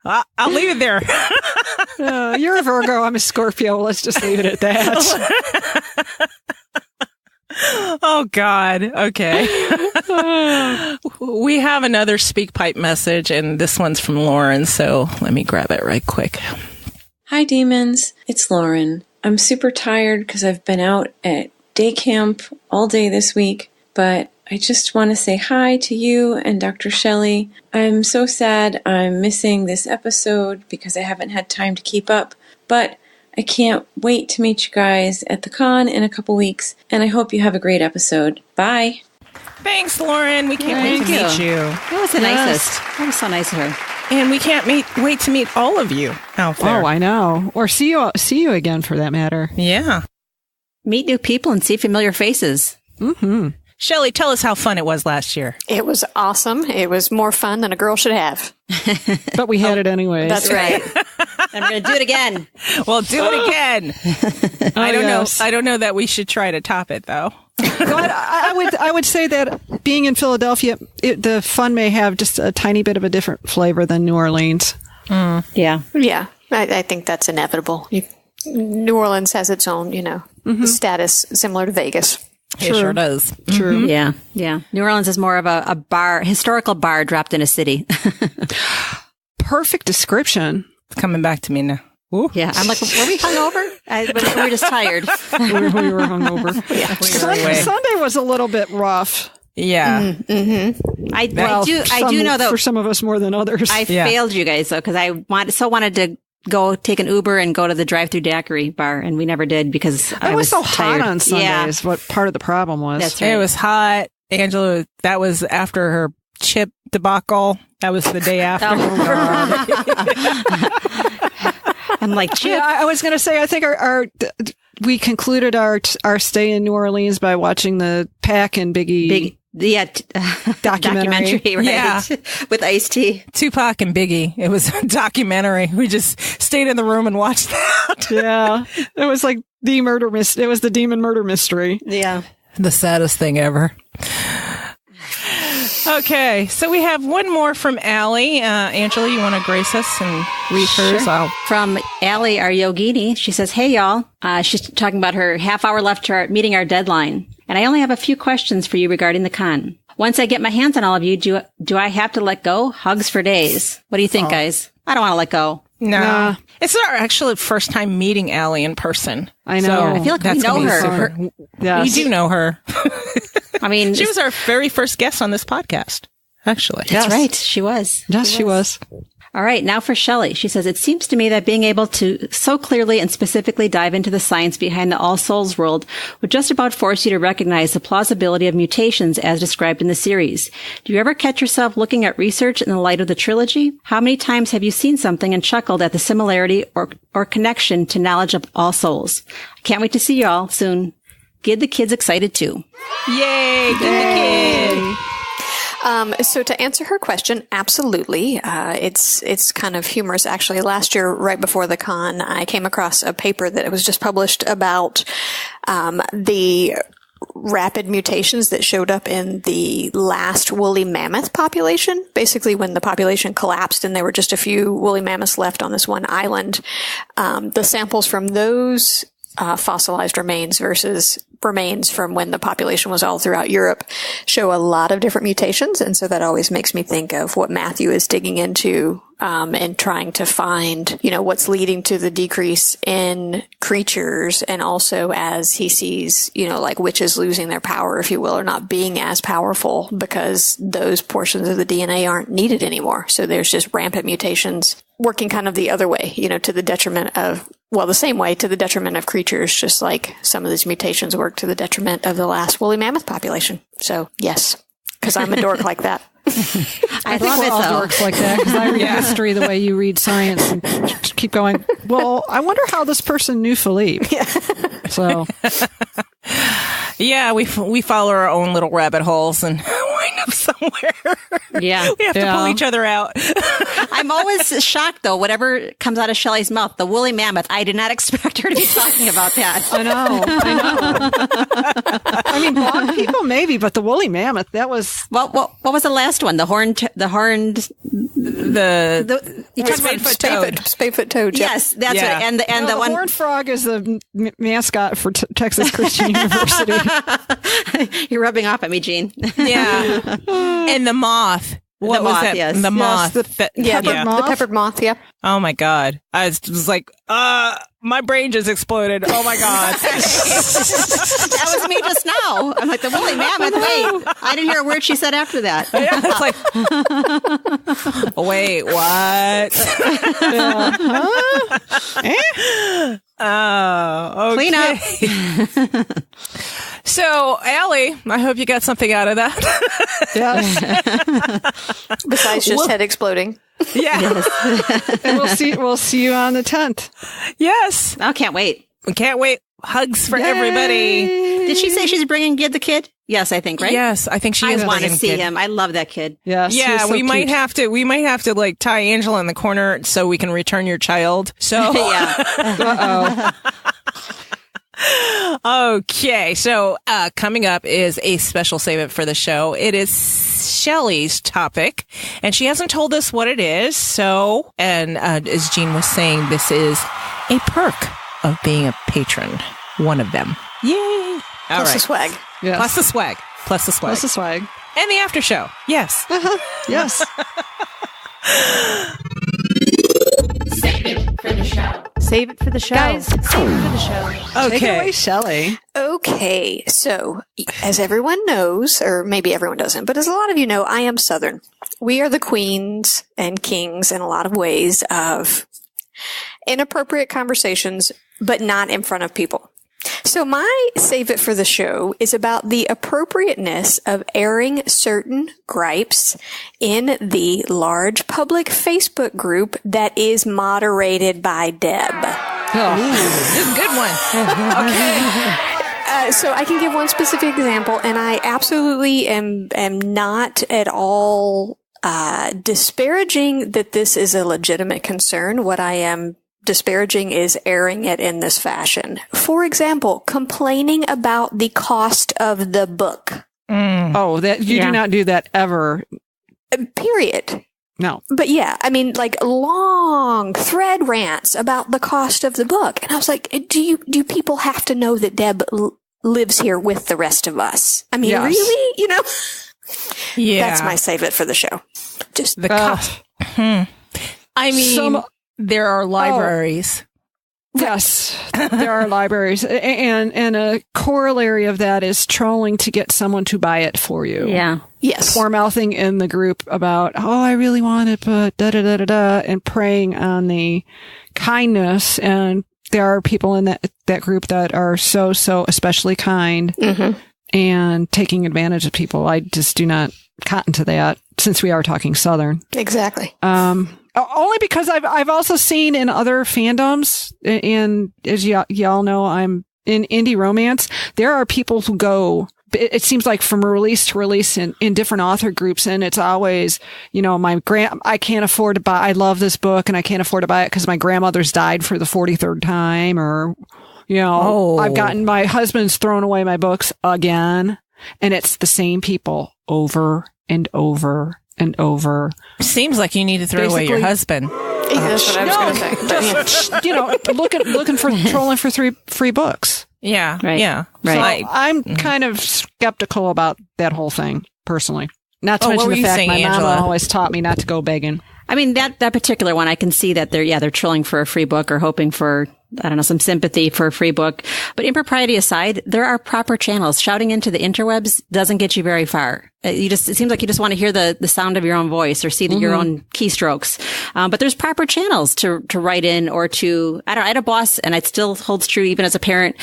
I'll leave it there. You're a Virgo. I'm a Scorpio. Let's just leave it at that. Oh, God. Okay. We have another speak pipe message, and this one's from Lauren, so let me grab it right quick. Hi, demons. It's Lauren. I'm super tired because I've been out at day camp all day this week, but I just want to say hi to you and Dr. Shelli. I'm so sad I'm missing this episode because I haven't had time to keep up, but I can't wait to meet you guys at the con in a couple weeks, and I hope you have a great episode. Bye. Thanks, Lauren. We can't wait to meet you. That was the nicest. That was so nice of her. And we can't wait to meet all of you out there. Oh, I know. Or see you again, for that matter. Yeah. Meet new people and see familiar faces. Mm-hmm. Shelli, tell us how fun it was last year. It was awesome. It was more fun than a girl should have. But we had it anyways. That's right. I'm going to do it again. Well, do it again. I don't know that we should try to top it, though. But I would say that being in Philadelphia, the fun may have just a tiny bit of a different flavor than New Orleans. Yeah. Yeah, I think that's inevitable. New Orleans has its own, status similar to Vegas. It sure does. True. Mm-hmm. Yeah. New Orleans is more of a bar, historical bar dropped in a city. Perfect description. It's coming back to me now. Ooh. Yeah. I'm like, were we hungover? We were just tired. we were hungover. Yeah. Sunday was a little bit rough. Yeah. Mm-hmm. I do know that for some of us more than others. I failed you guys though, because I wanted to go take an Uber and go to the drive-through daiquiri bar, and we never did because I was so tired. hot on Sundays. Yeah. What part of the problem was? That's right. It was hot. Angela, that was after her chip debacle. That was the day after. I'm like, Chip. Yeah, I was going to say, I think we concluded our stay in New Orleans by watching the Pac and Biggie documentary, right? Yeah. With Ice-T. Tupac and Biggie. It was a documentary. We just stayed in the room and watched that. Yeah. It was like the murder it was the demon murder mystery. Yeah. The saddest thing ever. Okay, so we have one more from Allie. Angela, you want to grace us and read hers? Sure. From Allie, our yogini. She says, hey, y'all. She's talking about her half hour left to meeting our deadline. And I only have a few questions for you regarding the con. Once I get my hands on all of you, do I have to let go? Hugs for days. What do you think, guys? I don't want to let go. No. It's our actually first time meeting Allie in person. I know. So I feel like we know her. Yes. We do know her. I mean, she was our very first guest on this podcast, actually. That's right. She was. Yes, she was. All right. Now for Shelli. She says, it seems to me that being able to so clearly and specifically dive into the science behind the All Souls world would just about force you to recognize the plausibility of mutations as described in the series. Do you ever catch yourself looking at research in the light of the trilogy? How many times have you seen something and chuckled at the similarity or connection to knowledge of All Souls? I can't wait to see y'all soon. Get the kids excited too. Yay! Get the kid! So to answer her question, absolutely. It's kind of humorous. Actually, last year, right before the con, I came across a paper that was just published about the rapid mutations that showed up in the last woolly mammoth population. Basically, when the population collapsed and there were just a few woolly mammoths left on this one island, the samples from those fossilized remains versus remains from when the population was all throughout Europe show a lot of different mutations. And so that always makes me think of what Matthew is digging into, and trying to find, what's leading to the decrease in creatures. And also as he sees, like witches losing their power, if you will, or not being as powerful because those portions of the DNA aren't needed anymore. So there's just rampant mutations working kind of the other way, to the detriment of, the same way to the detriment of creatures, just like some of these mutations work to the detriment of the last woolly mammoth population. So yes, because I'm a dork like that. I think love we're it all though. dorks like that because I read history the way you read science and keep going, well, I wonder how this person knew Philippe. Yeah. So. Yeah, we follow our own little rabbit holes and wind up somewhere. Yeah. We have to pull each other out. I'm always shocked, though, whatever comes out of Shelli's mouth, the woolly mammoth. I did not expect her to be talking about that. I know. I mean, blonde people maybe, but the woolly mammoth, that was... What was the last one? The horned... Spadefoot toad. Yep. Yes, that's it. And the one... horned frog is the mascot for Texas Christian University. You're rubbing off at me, Jean. Yeah. And the moth. What was moth, that? yes. The moth. The Peppered moth, yeah. Oh my God. I was like, my brain just exploded. Oh my God. That was me just now. I'm like, the woolly mammoth. Wait, I didn't hear a word she said after that. Yeah, it's like, wait, what? Oh, okay. Clean up. So, Allie, I hope you got something out of that. Yes. Besides just head exploding. Yeah. And we'll see you on the 10th. Yes. I can't wait. We can't wait. Hugs for everybody. Did she say she's bringing Gid the kid? Yes, I think, right? Yes, I think she is. I want to bringing see Kid. him. I love that kid. Yes. Yeah, so we might cute. have to like tie Angela in the corner so we can return your child. So Yeah. Uh-oh. Okay, so coming up is a special segment for the show. It is Shelli's topic, and she hasn't told us what it is. So, and as Jean was saying, this is a perk of being a patron. One of them. Yay! All Plus right. the swag. Yes. Plus the swag. Plus the swag. Plus the swag. And the after show. Yes. Yes. Save it for the show. Save it for the show. Guys, save it for the show. Take it away, Okay. Shelli. Okay, so as everyone knows, or maybe everyone doesn't, but as a lot of you know, I am Southern. We are the queens and kings in a lot of ways of inappropriate conversations, but not in front of people. So my save it for the show is about the appropriateness of airing certain gripes in the large public Facebook group that is moderated by Deb. This is a good one. Okay. So I can give one specific example, and I absolutely am not at all disparaging that this is a legitimate concern. What I am disparaging is airing it in this fashion. For example, complaining about the cost of the book. Oh, that you do not do that ever. Period. No. But yeah, I mean, like long thread rants about the cost of the book. And I was like, do people have to know that Deb lives here with the rest of us? I mean, really? You know? Yeah. That's my save it for the show. Just The cost. I mean, there are libraries. Yes, there are libraries. And a corollary of that is trolling to get someone to buy it for you. Yeah. Yes. Poor mouthing in the group about, oh, I really want it, but da-da-da-da-da, and preying on the kindness. And there are people in that group that are so especially kind and taking advantage of people. I just do not cotton to that, since we are talking Southern. Exactly. Only because I've also seen in other fandoms, and as y'all know, I'm in indie romance. There are people who go, it seems like from release to release in different author groups, and it's always, you know, I can't afford to buy, I love this book and I can't afford to buy it because my grandmother's died for the 43rd time, or, you know, I've gotten my husband's thrown away my books again, and it's the same people over and over and over. Seems like you need to throw away your husband. Yeah, that's what I was going to say. But, you know, looking for trolling for free books. Yeah. Right. Yeah. Right. So I'm kind of skeptical about that whole thing, personally. Not to mention the fact my mama always taught me not to go begging. I mean, that particular one, I can see that they're trolling for a free book or hoping for, I don't know, some sympathy for a free book. But impropriety aside, there are proper channels. Shouting into the interwebs doesn't get you very far. It seems like you just want to hear the sound of your own voice or see your own keystrokes. But there's proper channels to write in or to, I had a boss, and it still holds true even as a parent.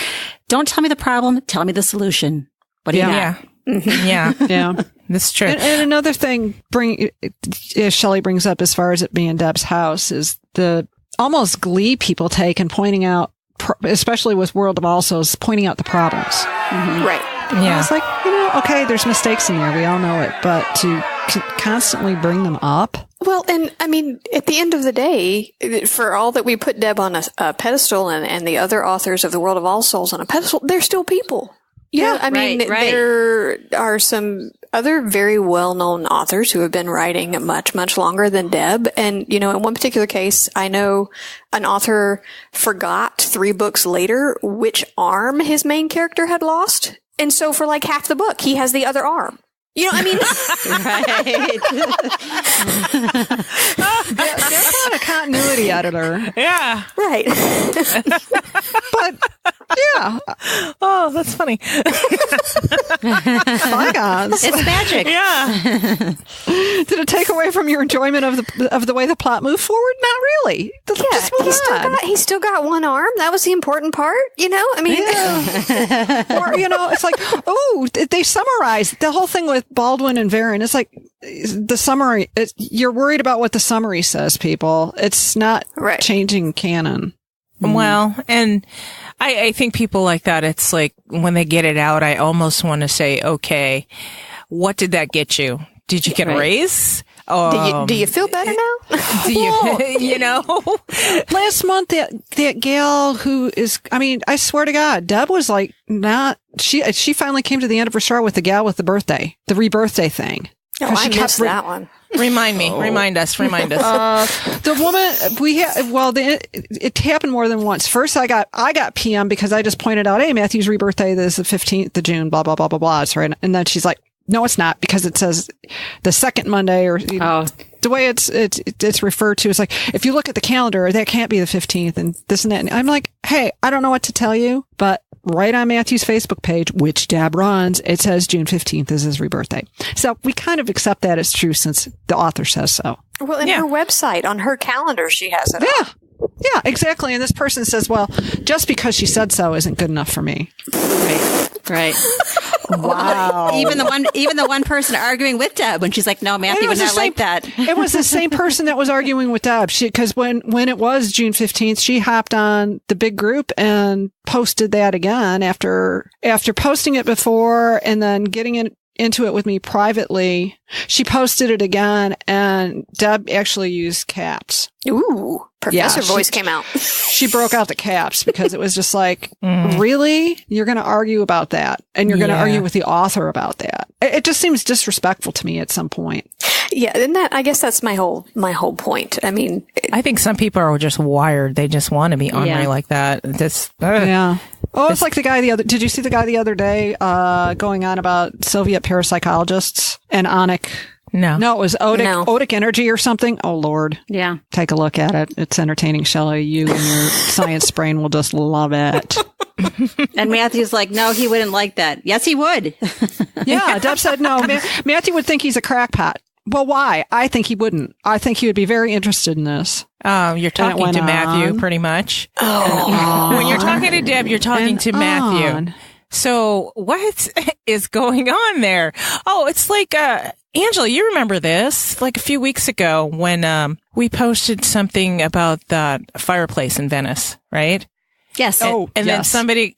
Don't tell me the problem. Tell me the solution. What do you got? Yeah. Yeah. That's true. And another thing Shelli brings up as far as it being Deb's house is the almost glee people take in pointing out, especially with World of All Souls, pointing out the problems. Right. Yeah. It's like, you know, okay, there's mistakes in there. We all know it. But to constantly bring them up. Well, and I mean, at the end of the day, for all that we put Deb on a pedestal and the other authors of the World of All Souls on a pedestal, they're still people. Yeah, I mean, there are some other very well-known authors who have been writing much, much longer than Deb. And, you know, in one particular case, I know an author forgot 3 books later which arm his main character had lost. And so for like half the book, he has the other arm. You know, I mean, That's not a continuity editor. Yeah. Right. But yeah. Oh, that's funny. Bygones. It's magic. Yeah. Did it take away from your enjoyment of the way the plot moved forward? Not really. He still got one arm. That was the important part, you know? I mean, or, you know, it's like, oh, they summarized the whole thing with Baldwin and Varen. It's like the summary. You're worried about what the summary says, people. It's not changing canon. Well, and I think people like that, it's like when they get it out, I almost want to say, okay, what did that get you? Did you get a raise? Do you feel better now? Do you know? Last month, that gal who is, I mean, I swear to God, Deb was like she finally came to the end of her story with the gal with the rebirthday thing. Oh, I missed that one. Remind me. Remind us. The woman, it happened more than once. First, I got PM because I just pointed out, hey, Matthew's rebirthday is the 15th of June, blah, blah, blah, blah, blah. It's right. And then she's like, no, it's not, because it says the second Monday, or the way it's referred to is like, if you look at the calendar, that can't be the 15th and this and that. And I'm like, hey, I don't know what to tell you, but right on Matthew's Facebook page, which Deb runs, it says June 15th is his rebirthday. So we kind of accept that as true since the author says so. Well, in her website, on her calendar, she has it. Yeah. Yeah, exactly. And this person says, well, just because she said so isn't good enough for me. Right. Wow. Even the one person arguing with Deb when she's like, no, Matthew would not like that. It was the same person that was arguing with Deb. Because when it was June 15th, she hopped on the big group and posted that again after posting it before and then getting into it with me privately. She posted it again, and Deb actually used caps. Ooh, Professor voice came out. She broke out the caps because it was just like, really? You're going to argue about that? And you're going to argue with the author about that? It just seems disrespectful to me at some point. Yeah, and I guess that's my whole point. I mean, I think some people are just wired. They just want to be ornery like that. Yeah. Oh, it's like the guy did you see the guy the other day, going on about Soviet parapsychologists and Onic? No, it was Odic energy or something. Oh, Lord. Yeah. Take a look at it. It's entertaining, Shelli. You and your science brain will just love it. And Matthew's like, no, he wouldn't like that. Yes, he would. Yeah, Deb said no. Matthew would think he's a crackpot. Well, why? I think he wouldn't. I think he would be very interested in this. You're talking to Matthew, pretty much. Oh. When you're talking to Deb, you're talking to Matthew. So what is going on there? Oh, it's like, Angela, you remember this? Like a few weeks ago when we posted something about that fireplace in Venice, right? Yes. And then somebody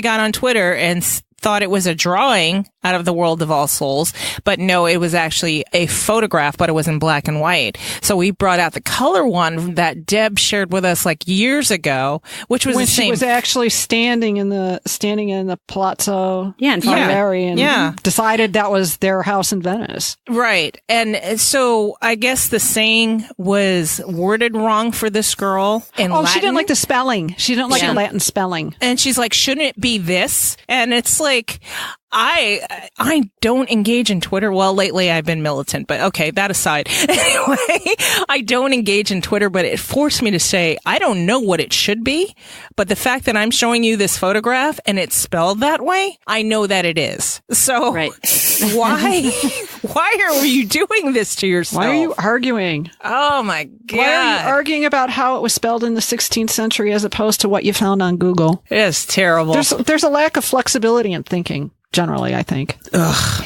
got on Twitter and thought it was a drawing out of the world of all souls, but no, it was actually a photograph, but it was in black and white. So we brought out the color one that Deb shared with us like years ago, which was when the same. She was actually standing in the Palazzo Ferrari and decided that was their house in Venice. Right. And so I guess the saying was worded wrong for this girl in Latin. She didn't like the spelling. She didn't like the Latin spelling. And she's like, shouldn't it be this? And it's like, I don't engage in Twitter. Well, lately I've been militant, but okay, that aside. Anyway, I don't engage in Twitter, but it forced me to say, I don't know what it should be, but the fact that I'm showing you this photograph and it's spelled that way, I know that it is. So why are you doing this to yourself? Why are you arguing? Oh my God. Why are you arguing about how it was spelled in the 16th century as opposed to what you found on Google? It is terrible. There's a lack of flexibility in thinking. Generally, I think. Ugh.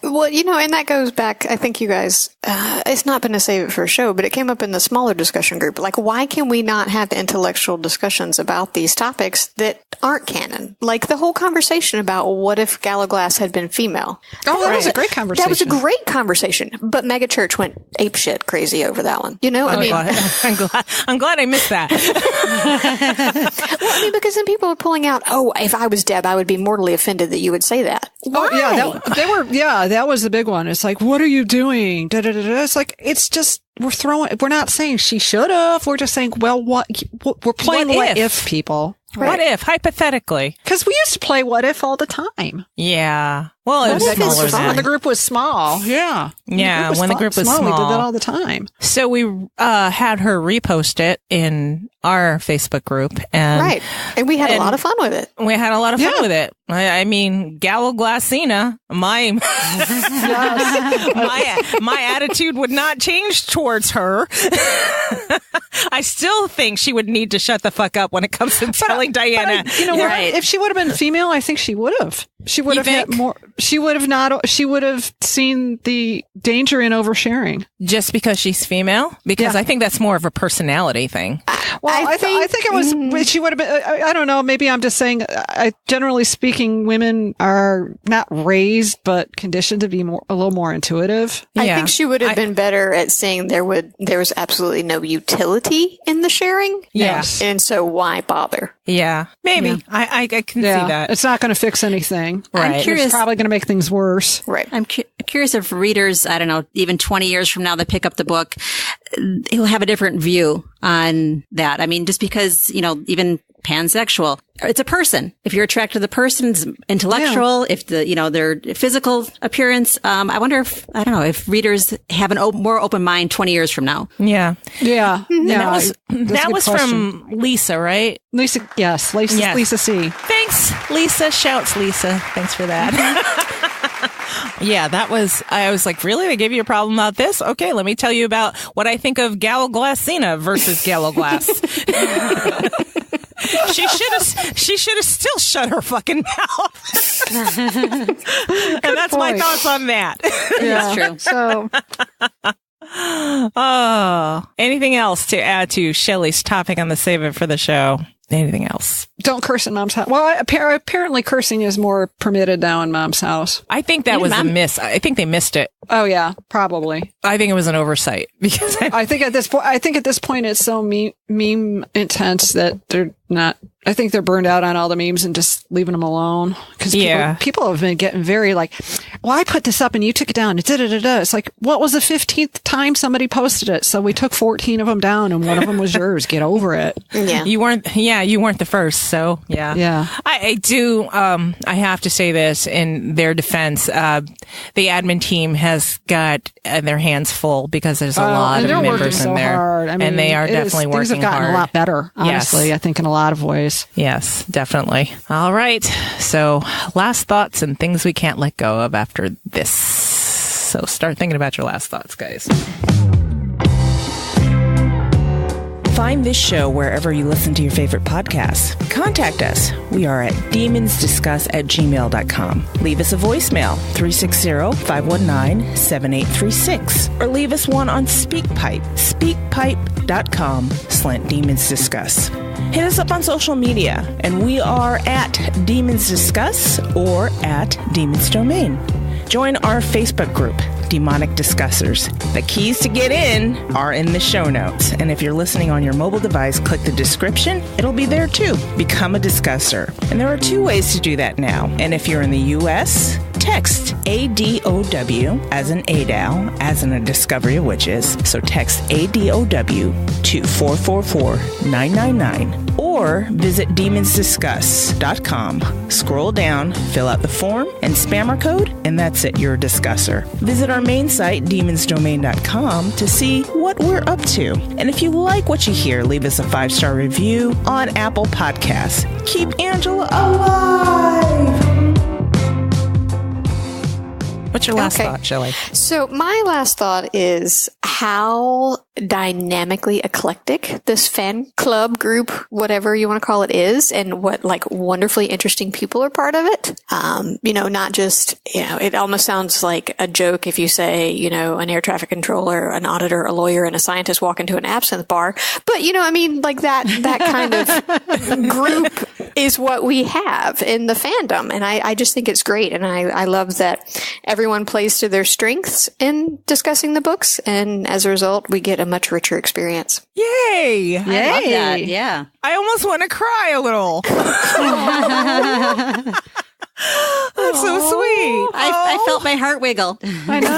Well, and that goes back, I think you guys, it's not been to save it for a show, but it came up in the smaller discussion group. Like, why can we not have intellectual discussions about these topics that aren't canon? Like the whole conversation about what if Galaglass had been female. Oh, that was a great conversation. That was a great conversation, but Megachurch went apeshit crazy over that one. I'm glad I missed that. Well, because then people are pulling out, if I was Deb, I would be mortally offended that you would say that. Why? Oh, yeah, that was the big one. It's like, what are you doing? Da, da, da, da. It's like, it's just, we're not saying she should have. We're just saying, well, we're playing what if people. Right. What if, hypothetically? Because we used to play what if all the time. Yeah. Well, it was smaller then. When the group was small. Yeah. Yeah, when the group was small. We did that all the time. So we had her repost it in our Facebook group. And we had a lot of fun with it. We had a lot of fun with it. I mean, Galaglassina, my attitude would not change towards her. I still think she would need to shut the fuck up when it comes to telling Diana. If she would have been female, I think she would have. She would have had more. She would have not. She would have seen the danger in oversharing. Just because she's female? Because I think that's more of a personality thing. Well, I think it was. She would have been. I don't know. Maybe I'm just saying. Generally speaking, women are not raised but conditioned to be a little more intuitive. I think she would have been better at saying there was absolutely no utility in the sharing. Yes, and so why bother? Yeah, maybe. Yeah. I can see that. It's not going to fix anything. Right. I'm curious. It's probably going to make things worse. Right. I'm curious if readers, I don't know, even 20 years from now, they pick up the book, he'll have a different view on that. I mean, just because, even pansexual, it's a person. If you're attracted to the person's intellectual, if their physical appearance, I wonder if readers have a more open mind 20 years from now. Yeah. Yeah. Yeah. That was from Lisa, right? Lisa, yes. Lisa C. Thanks, Lisa. Shouts, Lisa. Thanks for that. Yeah, I was like, really? They gave you a problem about this? Okay, let me tell you about what I think of Gallo-Glassina versus Gallo-Glass. She should have still shut her fucking mouth. And that's my thoughts on that. Yeah, That's true. So, Oh, anything else to add to Shelli's topic on the Save It for the Show? Anything else? don't curse in Mom's house. Well, apparently cursing is more permitted now in Mom's house. I think that was a miss. I think they missed it. Oh yeah, probably. I think it was an oversight because I think at this point it's so meme intense that they're not. I think they're burned out on all the memes and just leaving them alone. Because people have been getting very like, well, I put this up and you took it down. It's like, what was the 15th time somebody posted it? So we took 14 of them down and one of them was yours. Get over it. Yeah. You weren't the first. So yeah. Yeah. I do. I have to say this in their defense. The admin team has got their hands full because there's a lot of members in there. Hard. I mean, and they are definitely working hard. Things have gotten a lot better, honestly, yes. I think in a lot of ways. Yes, definitely. All right. So last thoughts and things we can't let go of after this. So start thinking about your last thoughts, guys. Find this show wherever you listen to your favorite podcasts. Contact us. We are at demonsdiscuss@gmail.com. Leave us a voicemail, 360-519-7836. Or leave us one on SpeakPipe, speakpipe.com/demonsdiscuss. Hit us up on social media, and we are at Demons Discuss or at Demons Domain. Join our Facebook group, Demonic Discussers. The keys to get in are in the show notes. And if you're listening on your mobile device, click the description. It'll be there too. Become a discusser. And there are 2 ways to do that now. And if you're in the U.S., text ADOW as in ADOW, as in a discovery of witches. So text ADOW to 444-999 or visit demonsdiscuss.com. Scroll down, fill out the form, and spam our code, and that's it, you're a discusser. Visit our main site, demonsdomain.com, to see what we're up to. And if you like what you hear, leave us a 5-star review on Apple Podcasts. Keep Angela alive! What's your last thought, Shelli? So my last thought is how dynamically eclectic this fan club group, whatever you want to call it, is, and what like wonderfully interesting people are part of it. Not just, it almost sounds like a joke if you say, an air traffic controller, an auditor, a lawyer, and a scientist walk into an absinthe bar. But, like that kind of group is what we have in the fandom. And I just think it's great. And I love that everyone plays to their strengths in discussing the books. And as a result, we get a much richer experience. Yay! I love that. Yeah. I almost want to cry a little. That's so sweet. I felt my heart wiggle. I know.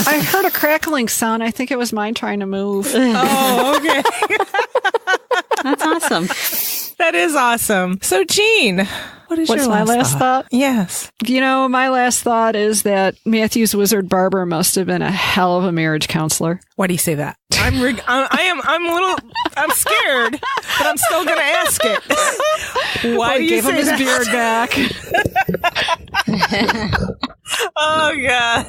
I heard a crackling sound. I think it was mine trying to move. Oh, okay. That's awesome. That is awesome. So, Jean, what's your my last thought? Yes. My last thought is that Matthew's wizard barber must have been a hell of a marriage counselor. Why do you say that? I'm scared, but I'm still going to ask it. Why do you say him his beard back? Oh, God.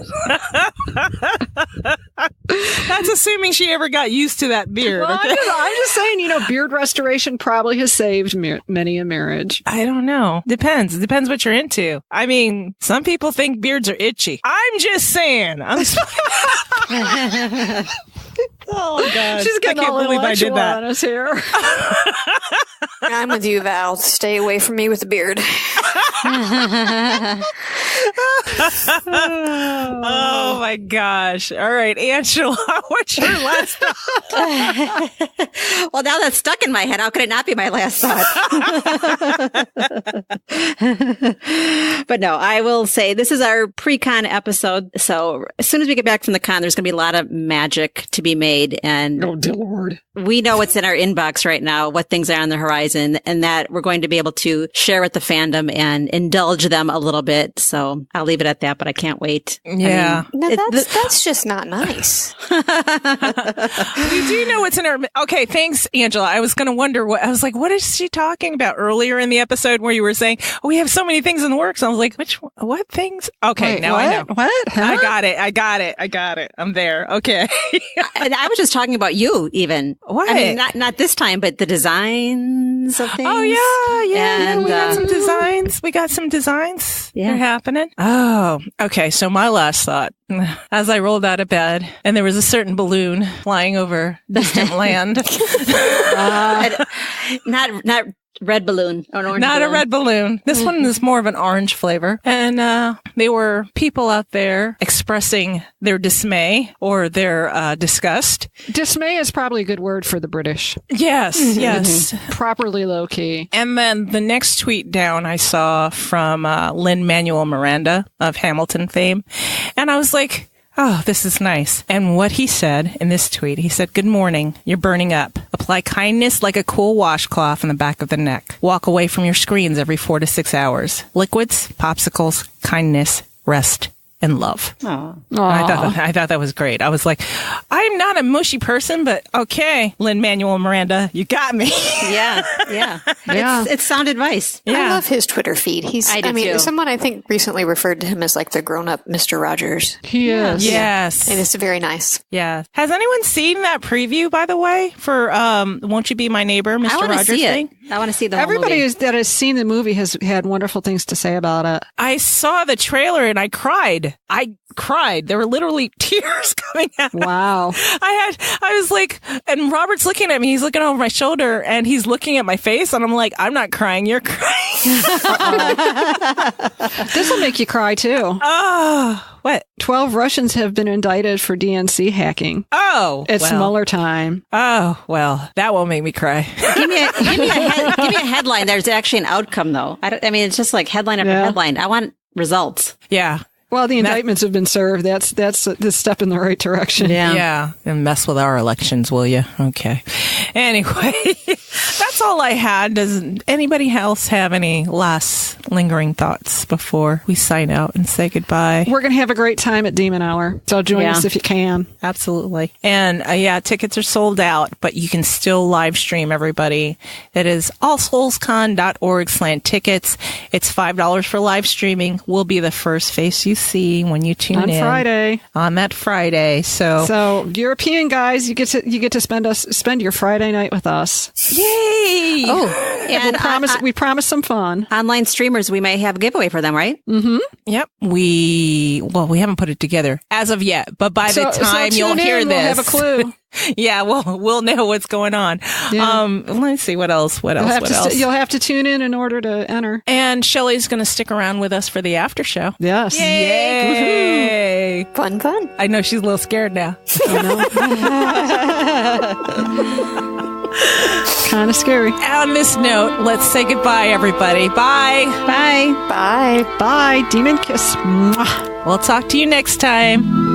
That's assuming she ever got used to that beard. Well, okay? I'm just saying, beard restoration probably has saved many a marriage. I don't know. Depends. It depends what you're into. I mean, some people think beards are itchy. I'm just saying. Oh, God. She's getting all intellectual on us here. I'm with you, Val. Stay away from me with the beard. Oh, my gosh. All right, Angela, what's your last thought? Well, now that's stuck in my head. How could it not be my last thought? But no, I will say this is our pre-con episode. So as soon as we get back from the con, there's going to be a lot of magic to be made. And oh, dear Lord. We know what's in our inbox right now, what things are on the horizon, and that we're going to be able to share with the fandom and indulge them a little bit. So So I'll leave it at that, but I can't wait. Yeah. No, that's just not nice. We do know what's in our... Okay, thanks, Angela. I was going to wonder I was like, what is she talking about earlier in the episode where you were saying, we have so many things in the works? I was like, what things? Okay, Wait, now what? I know. What? Huh? I got it. I'm there. Okay. And I was just talking about you, even. What? I mean, not this time, but the designs of things. Oh, yeah. And, We got some designs. Yeah. They're happening. Oh, okay. So my last thought, as I rolled out of bed and there was a certain balloon flying over distant land. Not red balloon or an orange Not balloon. a red balloon. This one is more of an orange flavor. And they were people out there expressing their dismay or their disgust. Dismay is probably a good word for the British. Yes. Properly low key. And then the next tweet down I saw from Lin-Manuel Miranda of Hamilton fame. And I was like, oh, this is nice. And what he said in this tweet, he said, good morning. You're burning up. Apply kindness like a cool washcloth in the back of the neck. Walk away from your screens every 4 to 6 hours. Liquids, popsicles, kindness, rest, and love. I thought that was great. I was like, I'm not a mushy person, but okay, Lin-Manuel Miranda, you got me. Yeah. It's sound advice. I love his Twitter feed. I do too. Someone I think recently referred to him as like the grown-up Mr. Rogers. He is. Yes. And it's very nice. Yeah. Has anyone seen that preview, by the way, for Won't You Be My Neighbor, Mr. I want to Rogers see thing? it. I want to see the whole Everybody movie. that has seen the movie has had wonderful things to say about it. I saw the trailer and I cried. There were literally tears coming out. Wow. I was like, and Robert's looking at me. He's looking over my shoulder and he's looking at my face. And I'm like, I'm not crying. You're crying. This will make you cry too. Oh, what? 12 Russians have been indicted for DNC hacking. Oh, It's Mueller time. Oh, well, that won't make me cry. Give me a headline. There's actually an outcome, though. I mean, it's just like headline after headline. I want results. Yeah. Well, the indictments have been served. That's the step in the right direction. Yeah. And mess with our elections, will you? Okay. Anyway, that's all I had. Does anybody else have any last lingering thoughts before we sign out and say goodbye? We're going to have a great time at Demon Hour. So join us if you can. Absolutely. And tickets are sold out, but you can still live stream, everybody. It is allsoulscon.org/tickets. It's $5 for live streaming. We'll be the first face you see when you tune in on that Friday. So European guys, you get to spend your Friday night with us. Yay! Oh, and we promise some fun. Online streamers, we may have a giveaway for them, right? Mm-hmm. Yep. We haven't put it together as of yet, but by the time you'll hear this, we'll have a clue. Yeah, we'll know what's going on. Yeah. Let's see what else. You'll have to tune in order to enter. And Shelli's going to stick around with us for the after show. Yes. Yay! Fun. I know she's a little scared now. Kind of scary. On this note, let's say goodbye, everybody. Bye. Bye. Bye. Bye. Demon kiss. Mwah. We'll talk to you next time.